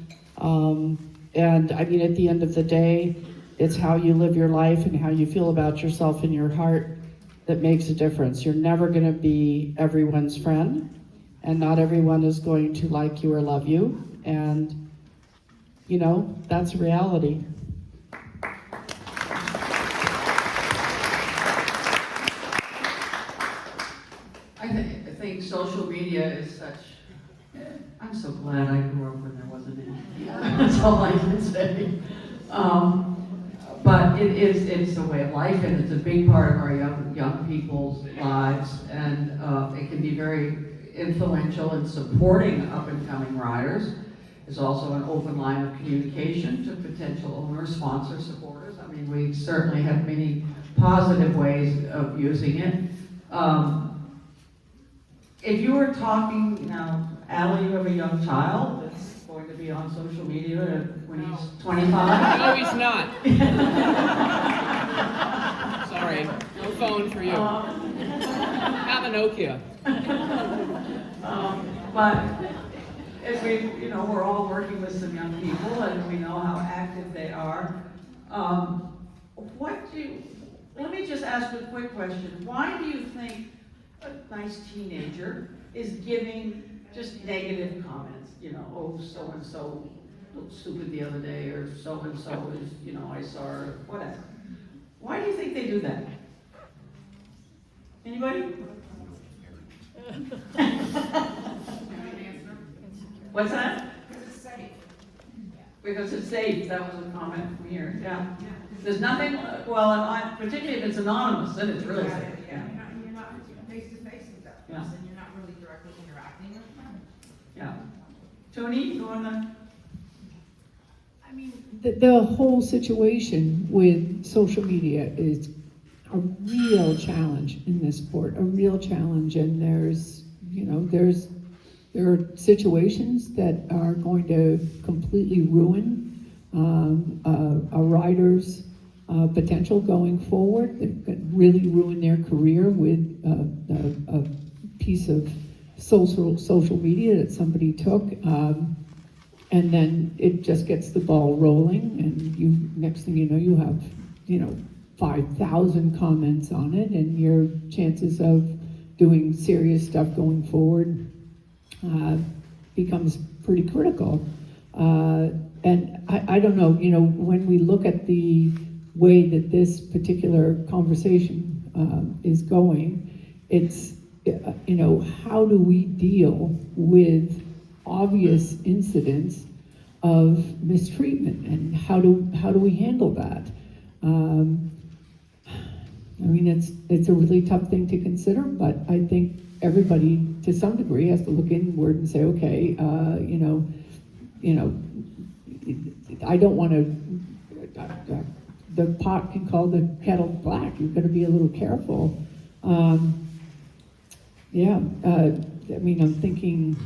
And I mean, at the end of the day, it's how you live your life and how you feel about yourself in your heart that makes a difference. You're never going to be everyone's friend, and not everyone is going to like you or love you. And, you know, that's reality. I think social media is such, I'm so glad I grew up when there wasn't any. That's all I can say. But it's a way of life, and it's a big part of our young people's lives, and it can be very influential in supporting up-and-coming riders. There's also an open line of communication to potential owners, sponsors, supporters. I mean, we certainly have many positive ways of using it. If you were talking, now, Allie, you have a young child that's going to be on social media when he's 25? No, he's not. Sorry, no phone for you. Have a Nokia. But as we, you know, we're all working with some young people, and we know how active they are. Let me just ask a quick question. Why do you think a nice teenager is giving just negative comments? You know, oh, so-and-so looked stupid the other day, or so-and-so is, you know, I saw her, whatever. Why do you think they do that? Anybody? What's that? Because it's safe. Because it's safe, that was a comment from here, yeah. There's nothing, well, particularly if it's anonymous, then it's really safe. Yeah, you're not face to face with that Yeah. person, you're not really directly interacting with them. Yeah. Tony, you on the? I mean, the whole situation with social media is a real challenge in this sport, a real challenge. And there's, you know, there are situations that are going to completely ruin a rider's potential going forward. That could really ruin their career with a piece of social media that somebody took. And then it just gets the ball rolling, and next thing you know, you have, you know, 5,000 comments on it, and your chances of doing serious stuff going forward becomes pretty critical. And I don't know, you know, when we look at the way that this particular conversation is going, it's, you know, how do we deal with obvious incidents of mistreatment, and how do we handle that? I mean, it's a really tough thing to consider, but I think everybody to some degree has to look inward and say, okay, you know, I don't want to, the pot can call the kettle black. You've got to be a little careful. Yeah, I mean, I'm thinking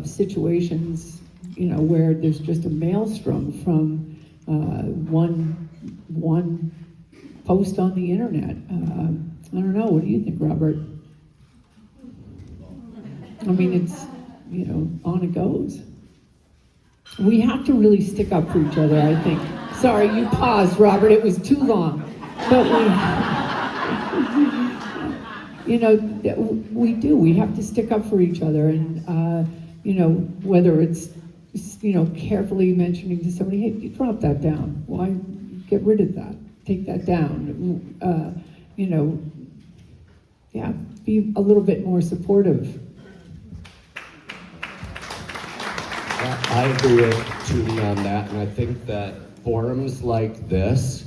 situations, you know, where there's just a maelstrom from one post on the internet. I don't know. What do you think, Robert? I mean, it's, on it goes. We have to really stick up for each other, I think. Sorry, you paused, Robert, it was too long. But we do, we have to stick up for each other, and, whether it's, carefully mentioning to somebody, hey, you drop that down. Why, get rid of that, take that down. Yeah, be a little bit more supportive. I agree with Judy on that, and I think that forums like this,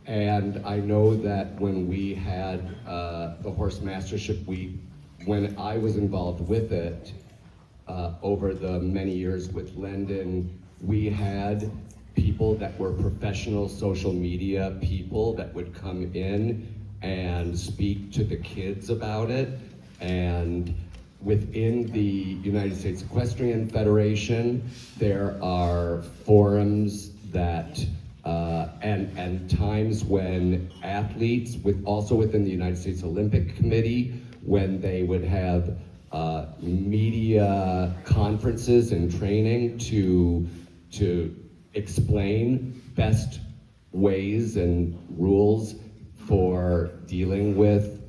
and I know that when we had the Horse Mastership Week, when I was involved with it, over the many years with Lyndon, we had people that were professional social media people that would come in and speak to the kids about it. And within the United States Equestrian Federation, there are forums that, and times when athletes, also within the United States Olympic Committee, when they would have media conferences and training to explain best ways and rules for dealing with,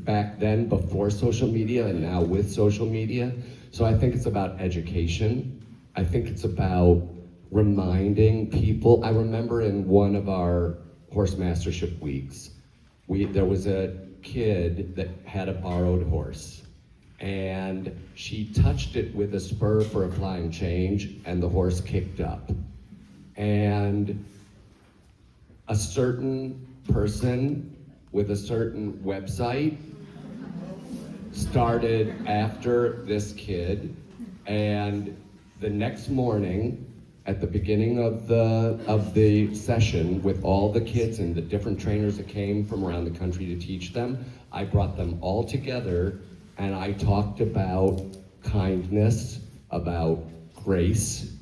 back then before social media and now with social media. So I think it's about education. I think it's about reminding people. I remember in one of our horse mastership weeks, there was a kid that had a borrowed horse, and she touched it with a spur for a flying change, and the horse kicked up. And a certain person with a certain website started after this kid, and the next morning, at the beginning of the session, with all the kids and the different trainers that came from around the country to teach them, I brought them all together and I talked about kindness, about grace,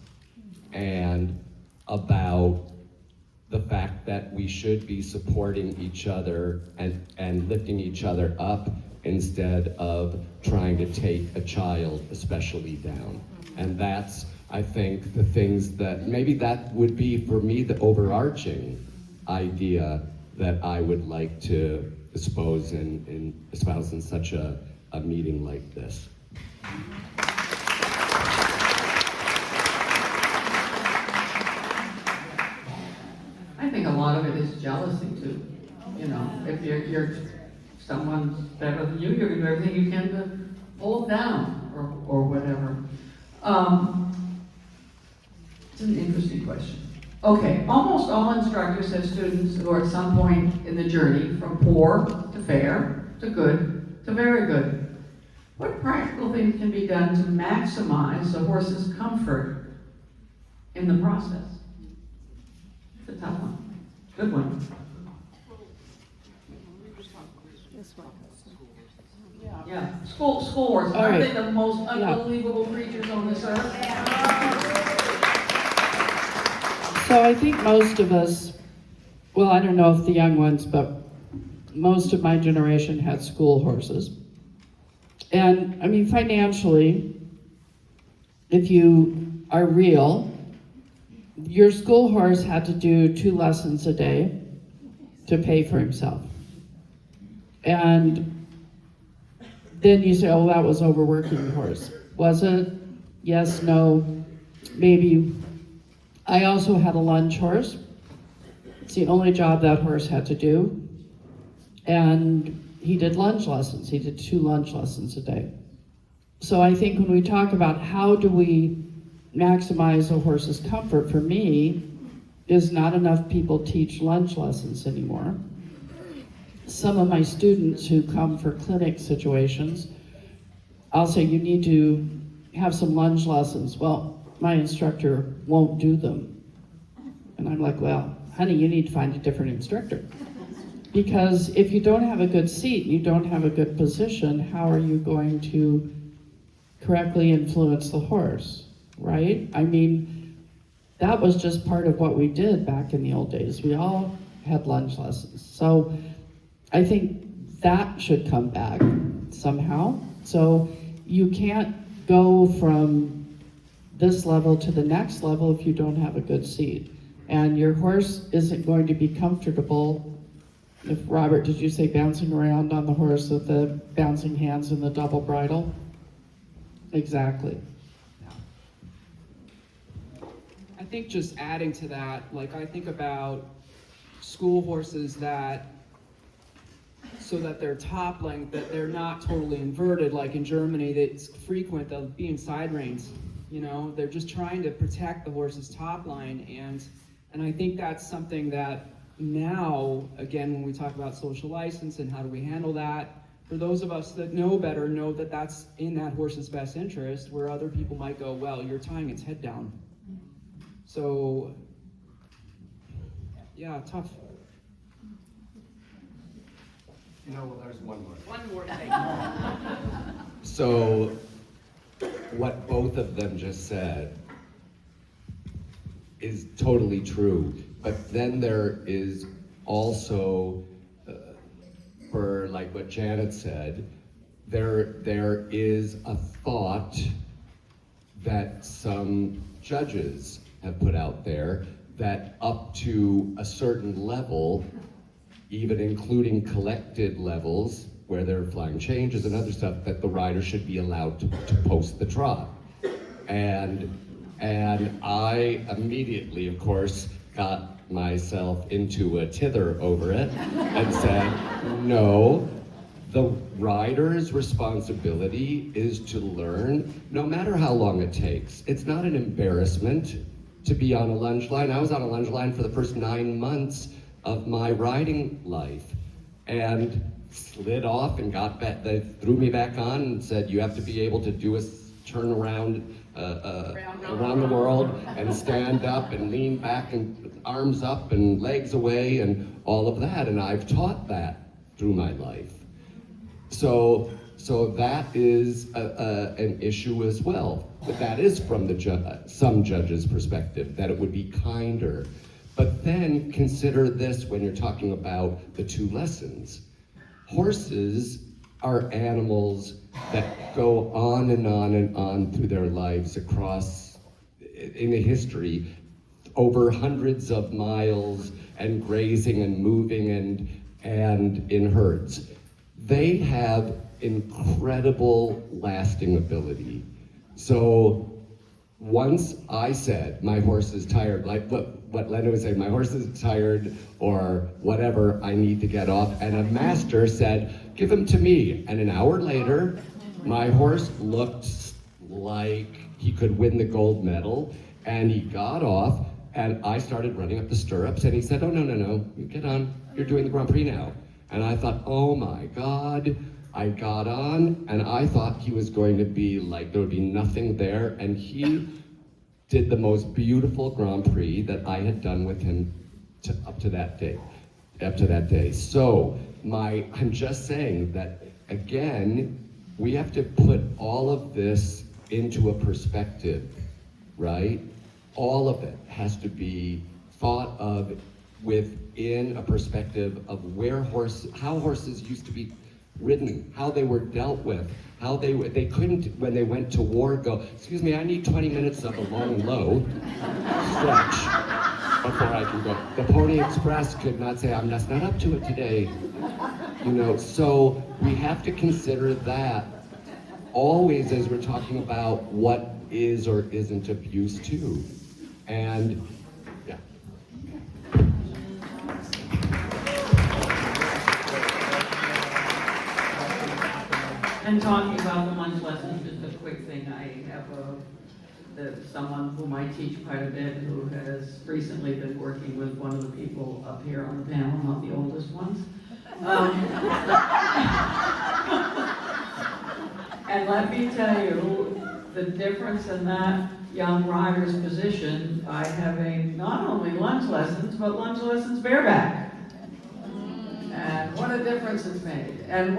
and about the fact that we should be supporting each other and lifting each other up instead of trying to take a child especially down. And that's, I think, the things that, maybe that would be for me the overarching idea that I would like to espouse in such a meeting like this. I think a lot of it is jealousy too. If you're someone's better than you, you're gonna do everything you can to pull them down or whatever. It's an interesting question. Okay, almost all instructors have students who are at some point in the journey from poor to fair to good to very good. What practical things can be done to maximize a horse's comfort in the process? It's a tough one. Good one. Yeah, school horses, aren't they the most unbelievable creatures on this earth? So I think most of us, well, I don't know if the young ones, but most of my generation had school horses. And I mean, financially, if you are real, your school horse had to do 2 lessons a day to pay for himself. And then you say, oh, that was overworking the horse. Was it? Yes, no, maybe. I also had a lunge horse. It's the only job that horse had to do. And he did lunge lessons. He did 2 lunge lessons a day. So I think when we talk about how do we maximize a horse's comfort, for me, is not enough people teach lunge lessons anymore. Some of my students who come for clinic situations, I'll say you need to have some lunge lessons. Well, my instructor won't do them. And I'm like, well, honey, you need to find a different instructor. Because if you don't have a good seat, you don't have a good position, how are you going to correctly influence the horse, right? I mean, that was just part of what we did back in the old days. We all had lunge lessons. So I think that should come back somehow. So you can't go from this level to the next level if you don't have a good seat. And your horse isn't going to be comfortable if, Robert, did you say bouncing around on the horse with the bouncing hands and the double bridle? Exactly. I think just adding to that, like I think about school horses that, so that their top length, that they're not totally inverted, like in Germany, it's frequent they'll be in side reins. You know, they're just trying to protect the horse's top line, and I think that's something that now, again, when we talk about social license and how do we handle that, for those of us that know better, know that that's in that horse's best interest, where other people might go, well, you're tying its head down. So, yeah, tough. Well, there's one more. One more thing. So, what both of them just said is totally true, but then there is also, for like what Janet said, there is a thought that some judges have put out there that up to a certain level, even including collected levels where there are flying changes and other stuff, that the rider should be allowed to post the trot. And I immediately, of course, got myself into a tither over it and said, no, the rider's responsibility is to learn, no matter how long it takes. It's not an embarrassment to be on a lunge line. I was on a lunge line for the first 9 months of my riding life and slid off and got back. They threw me back on and said, you have to be able to do a turn around around the world and stand up and lean back and arms up and legs away and all of that. And I've taught that through my life. So that is an issue as well. But that is from the some judges' perspective, that it would be kinder. But then consider this when you're talking about the two lessons. Horses are animals that go on and on and on through their lives across, in the history, over hundreds of miles and grazing and moving and in herds. They have incredible lasting ability. So once I said, my horse is tired, like what Lena was saying, my horse is tired or whatever, I need to get off. And a master said, give him to me. And an hour later, my horse looked like he could win the gold medal. And he got off and I started running up the stirrups and he said, oh, no, you get on, you're doing the Grand Prix now. And I thought, oh my God. I got on and I thought he was going to be like, there would be nothing there. And he did the most beautiful Grand Prix that I had done with him up to that day. So I'm just saying that, again, we have to put all of this into a perspective, right? All of it has to be thought of within a perspective of how horses used to be ridden, how they were dealt with, how they couldn't, when they went to war, go, excuse me, I need 20 minutes of a long low stretch before I can go. The Pony Express could not say, I'm just not up to it today. So we have to consider that always as we're talking about what is or isn't abuse too. And yeah. And talking about the lunch lessons, just a quick thing, I have someone whom I teach quite a bit who has recently been working with one of the people up here on the panel, not the oldest ones. And let me tell you, the difference in that young rider's position by having not only lunge lessons, but lunge lessons bareback. And what a difference it's made. And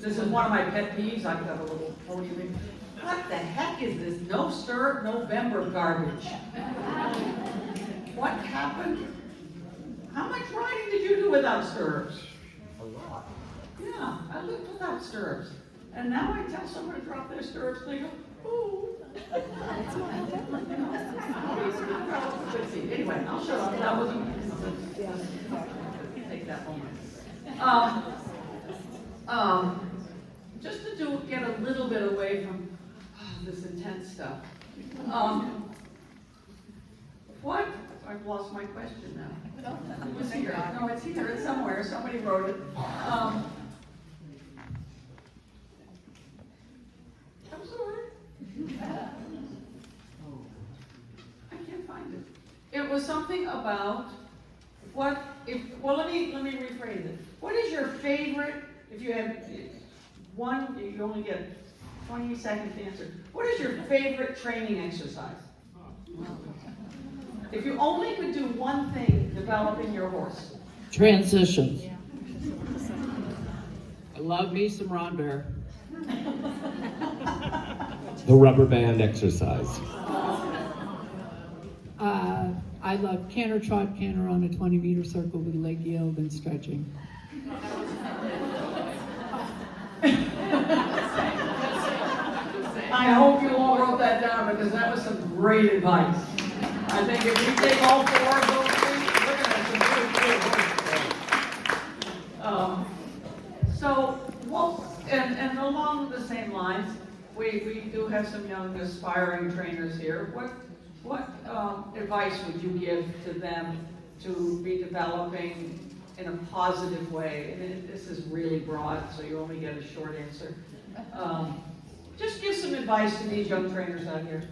this is one of my pet peeves. I've got a little pony ring. What the heck is this no stirrup November garbage? What happened? How much riding did you do without stirrups? A lot. Yeah, yeah, I lived without stirrups. And now I tell someone to drop their stirrups, they go, ooh. Anyway, I'll shut up. That wasn't, take that moment. Just to get a little bit away from this intense stuff. I've lost my question now. It was here. No, it's here. It's somewhere. Somebody wrote it. I'm sorry. I can't find it. It was something about let me rephrase it. What is your favorite, if you have one, you only get 20 seconds to answer. What is your favorite training exercise? If you only could do one thing developing your horse. Transitions. I love me some Ron Bear. The rubber band exercise. I love canter, trot, canter on a 20-meter circle with leg yield and stretching. I hope you all wrote that down because that was some great advice. I think if we take all four of those things, we're going to have some really good and along the same lines, we do have some young aspiring trainers here. What advice would you give to them to be developing in a positive way? And this is really broad, so you only get a short answer. Just give some advice to these young trainers out here.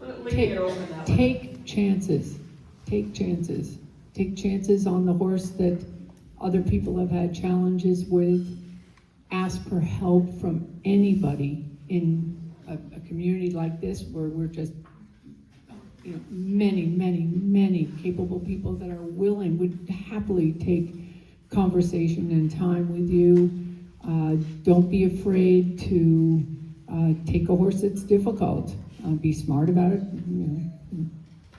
Leave it open that way. Take chances. Take chances. Take chances on the horse that other people have had challenges with. Ask for help from anybody in a community like this where we're just, many capable people that are willing, would happily take conversation and time with you. Don't be afraid to take a horse that's difficult. Be smart about it.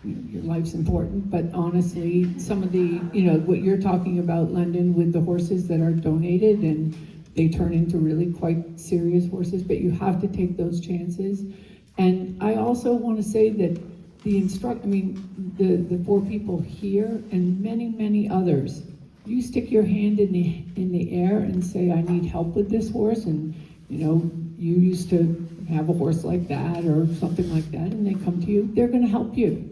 Your life's important, but honestly, some of the, what you're talking about, London, with the horses that are donated and they turn into really quite serious horses, but you have to take those chances. And I also want to say that the four people here and many others, you stick your hand in the air and say, I need help with this horse, and you used to have a horse like that or something like that, and they come to you, they're going to help you.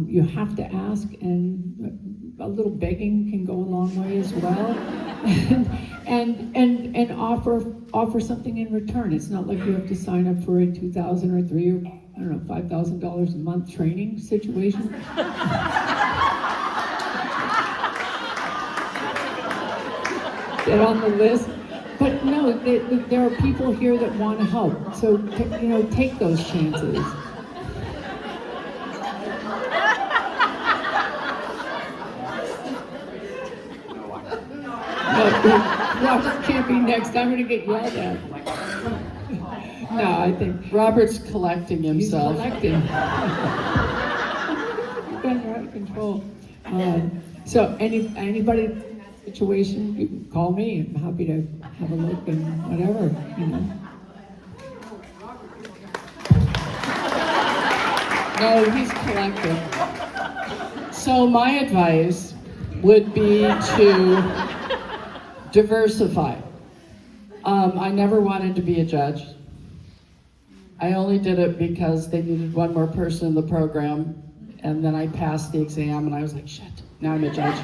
You have to ask, and a little begging can go a long way as well. and offer something in return. It's not like you have to sign up for a $2,000 or $3,000 or $5,000 a month training situation. Get on the list. But no, there are people here that want to help. So take those chances. Robert can't be next. I'm going to get yelled at. No, I think Robert's collecting himself. he's collecting. You guys are out of control. So anybody in that situation, you can call me. I'm happy to have a look and whatever, No, he's collecting. So my advice would be to diversify. I never wanted to be a judge. I only did it because they needed one more person in the program, and then I passed the exam and I was like, shit, now I'm a judge.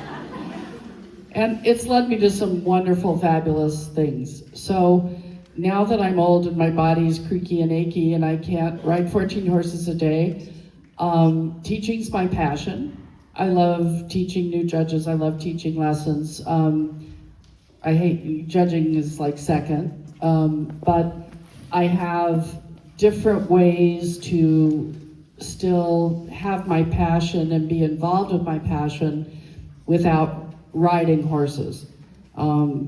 And it's led me to some wonderful, fabulous things. So now that I'm old and my body's creaky and achy and I can't ride 14 horses a day, teaching's my passion. I love teaching new judges. I love teaching lessons. I hate, judging is like second, but I have different ways to still have my passion and be involved with my passion without riding horses,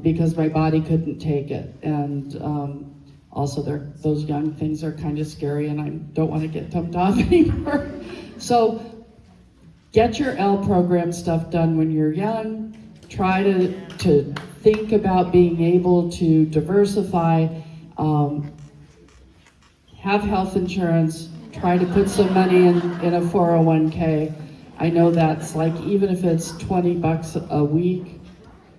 because my body couldn't take it. And also those young things are kind of scary and I don't want to get dumped off anymore. So get your L program stuff done when you're young. Try to think about being able to diversify, have health insurance, try to put some money in a 401k. I know that's like, even if it's $20 a week,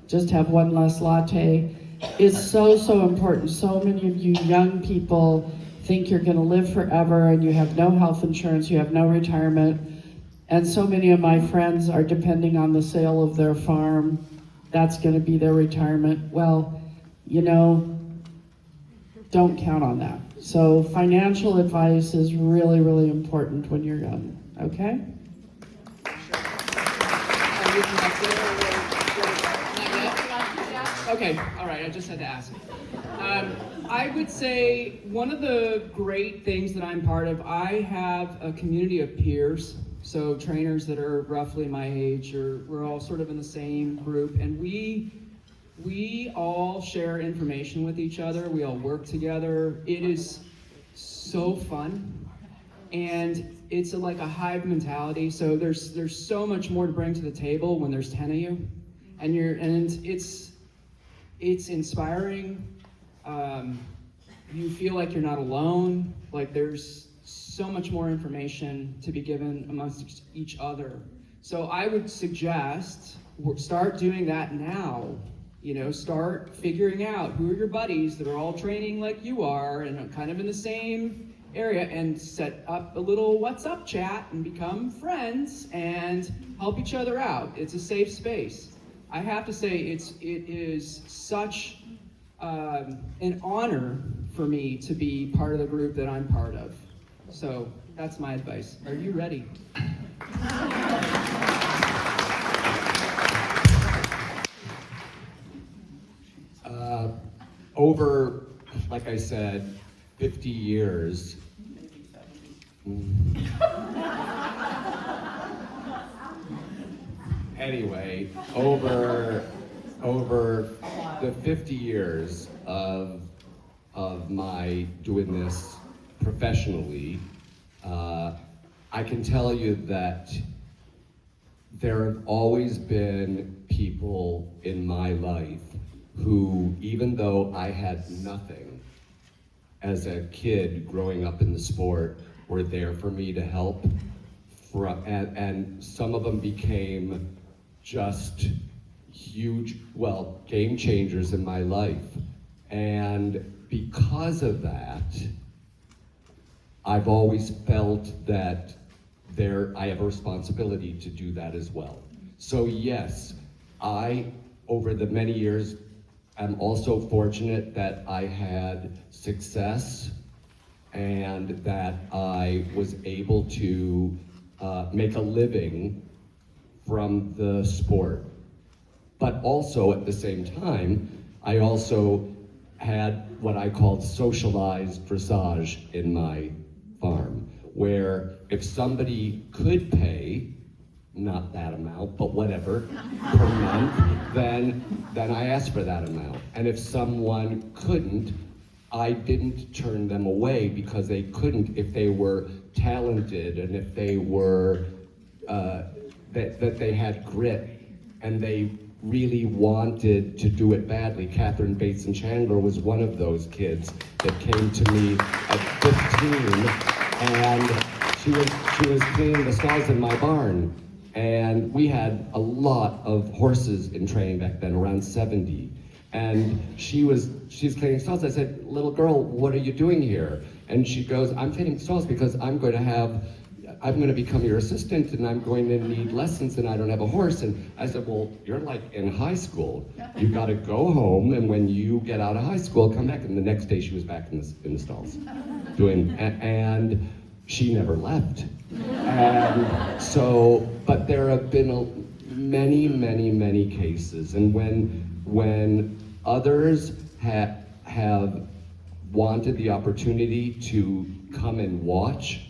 just have one less latte. It's so, so important. So many of you young people think you're gonna live forever and you have no health insurance, you have no retirement. And so many of my friends are depending on the sale of their farm. That's gonna be their retirement. Well, you know, don't count on that. So financial advice is really, really important when you're young, okay? Okay, all right, I just had to ask. I would say one of the great things that I'm part of, I have a community of peers, so trainers that are roughly my age, or we're all sort of in the same group, and we all share information with each other, we all work together. It is so fun, and it's like a hive mentality, so there's so much more to bring to the table when there's 10 of you, and it's inspiring. You feel like you're not alone, like there's so much more information to be given amongst each other. So I would suggest start doing that now. You know, start figuring out who are your buddies that are all training like you are and kind of in the same area, and set up a little what's up chat and become friends and help each other out. It's a safe space. I have to say it is such an honor for me to be part of the group that I'm part of. So that's my advice. Are you ready? Over, like I said, 50 years. Anyway, over the 50 years of my doing this professionally, I can tell you that there have always been people in my life who, even though I had nothing as a kid growing up in the sport, were there for me to help. And some of them became just huge, well, game changers in my life. And because of that, I've always felt that I have a responsibility to do that as well. So yes, over the many years, I'm also fortunate that I had success and that I was able to make a living from the sport. But also at the same time, I also had what I called socialized dressage in my farm, where if somebody could pay, not that amount, but whatever, per month, then I asked for that amount. And if someone couldn't, I didn't turn them away because they couldn't, if they were talented and if they were, that they had grit and they really wanted to do it badly. Catherine Bateson Chandler was one of those kids that came to me at 15, and she was cleaning the stalls in my barn. And we had a lot of horses in training back then, around 70. And she's cleaning stalls. I said, little girl, what are you doing here? And she goes, I'm cleaning stalls because I'm going to become your assistant and I'm going to need lessons and I don't have a horse. And I said, well, you're like in high school. You got to go home, and when you get out of high school, come back. And the next day she was back in the stalls and she never left. And so, but there have been many, many, many cases. And when others have wanted the opportunity to come and watch,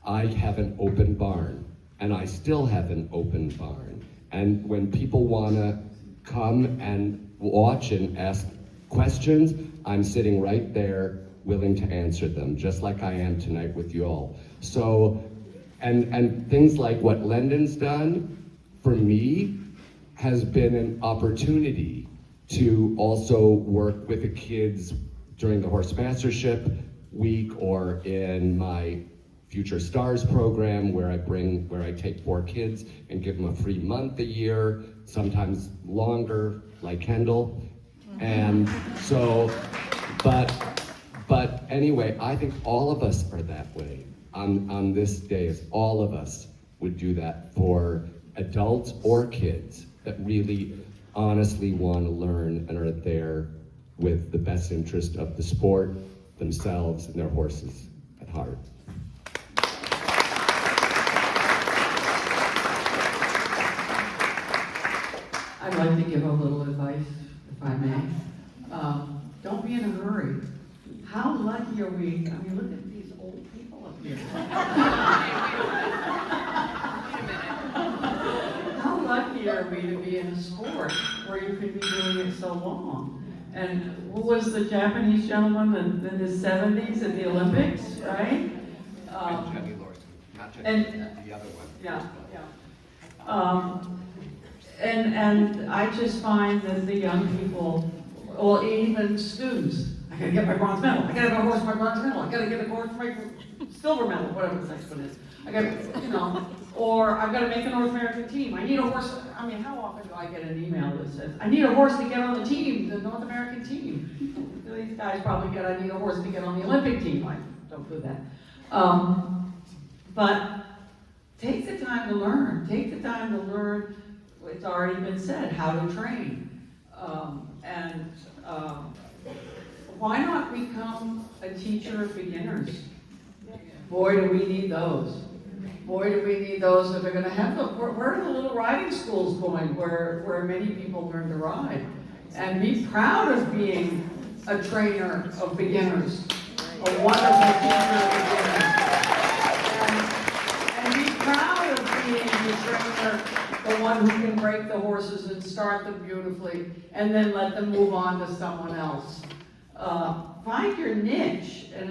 I have an open barn, and I still have an open barn. And when people want to come and watch and ask questions, I'm sitting right there willing to answer them, just like I am tonight with you all. So, and things like what Lendon's done for me has been an opportunity to also work with the kids during the Horse Mastership Week or in my Future Stars program where I take 4 kids and give them a free month a year, sometimes longer, like Kendall. And so, but anyway, I think all of us are that way on this day, as all of us would do that for adults or kids that really honestly want to learn and are there with the best interest of the sport, themselves, and their horses at heart. I'd like to give a little advice, if I may. Don't be in a hurry. How lucky are we? I mean, look at these old people up here. How lucky are we to be in a sport where you could be doing it so long? And who was the Japanese gentleman in his 70s at the Olympics, right? Jenny Lord, not Jenny, and- the other one. Yeah. And I just find that the young people, or even students, I gotta get my bronze medal, I gotta have a horse for my bronze medal, I gotta get a horse for my silver medal, whatever the next one is. I gotta, or I've gotta make a North American team, I need a horse. I mean, how often do I get an email that says, I need a horse to get on the team, the North American team? These guys probably get, I need a horse to get on the Olympic team. I don't do that. But take the time to learn. Take the time to learn. It's already been said, how to train. Why not become a teacher of beginners? Boy, do we need those. Boy, do we need those that are going to have them. Where are the little riding schools going where many people learn to ride? And be proud of being a trainer of beginners, a wonderful teacher of beginners. And be proud of being the trainer, the one who can break the horses and start them beautifully and then let them move on to someone else. Find your niche, and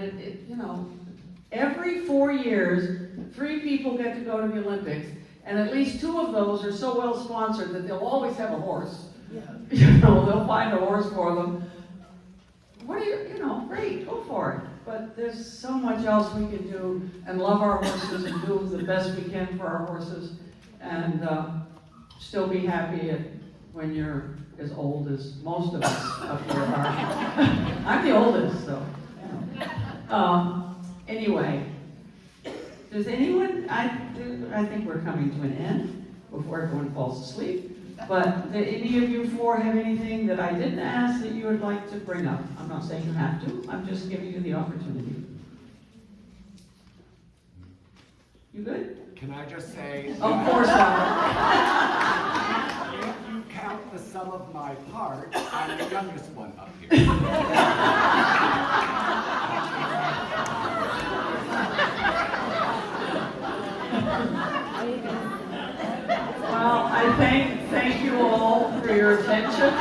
every 4 years, 3 people get to go to the Olympics, and at least 2 of those are so well sponsored that they'll always have a horse. They'll find a horse for them. Great, go for it. But there's so much else we can do and love our horses and do the best we can for our horses and still be happy when you're as old as most of us up here are. I'm the oldest, so. Anyway, does anyone, I think we're coming to an end before everyone falls asleep. But do any of you 4 have anything that I didn't ask that you would like to bring up? I'm not saying you have to, I'm just giving you the opportunity. You good? Can I just say? Of course not. If you count the sum of my parts, I'm the youngest one up here. Well, I thank you all for your attention.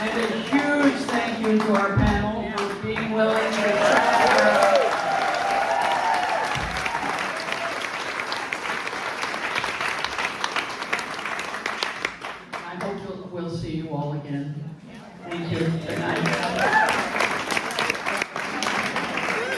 And a huge thank you to our panel for being willing to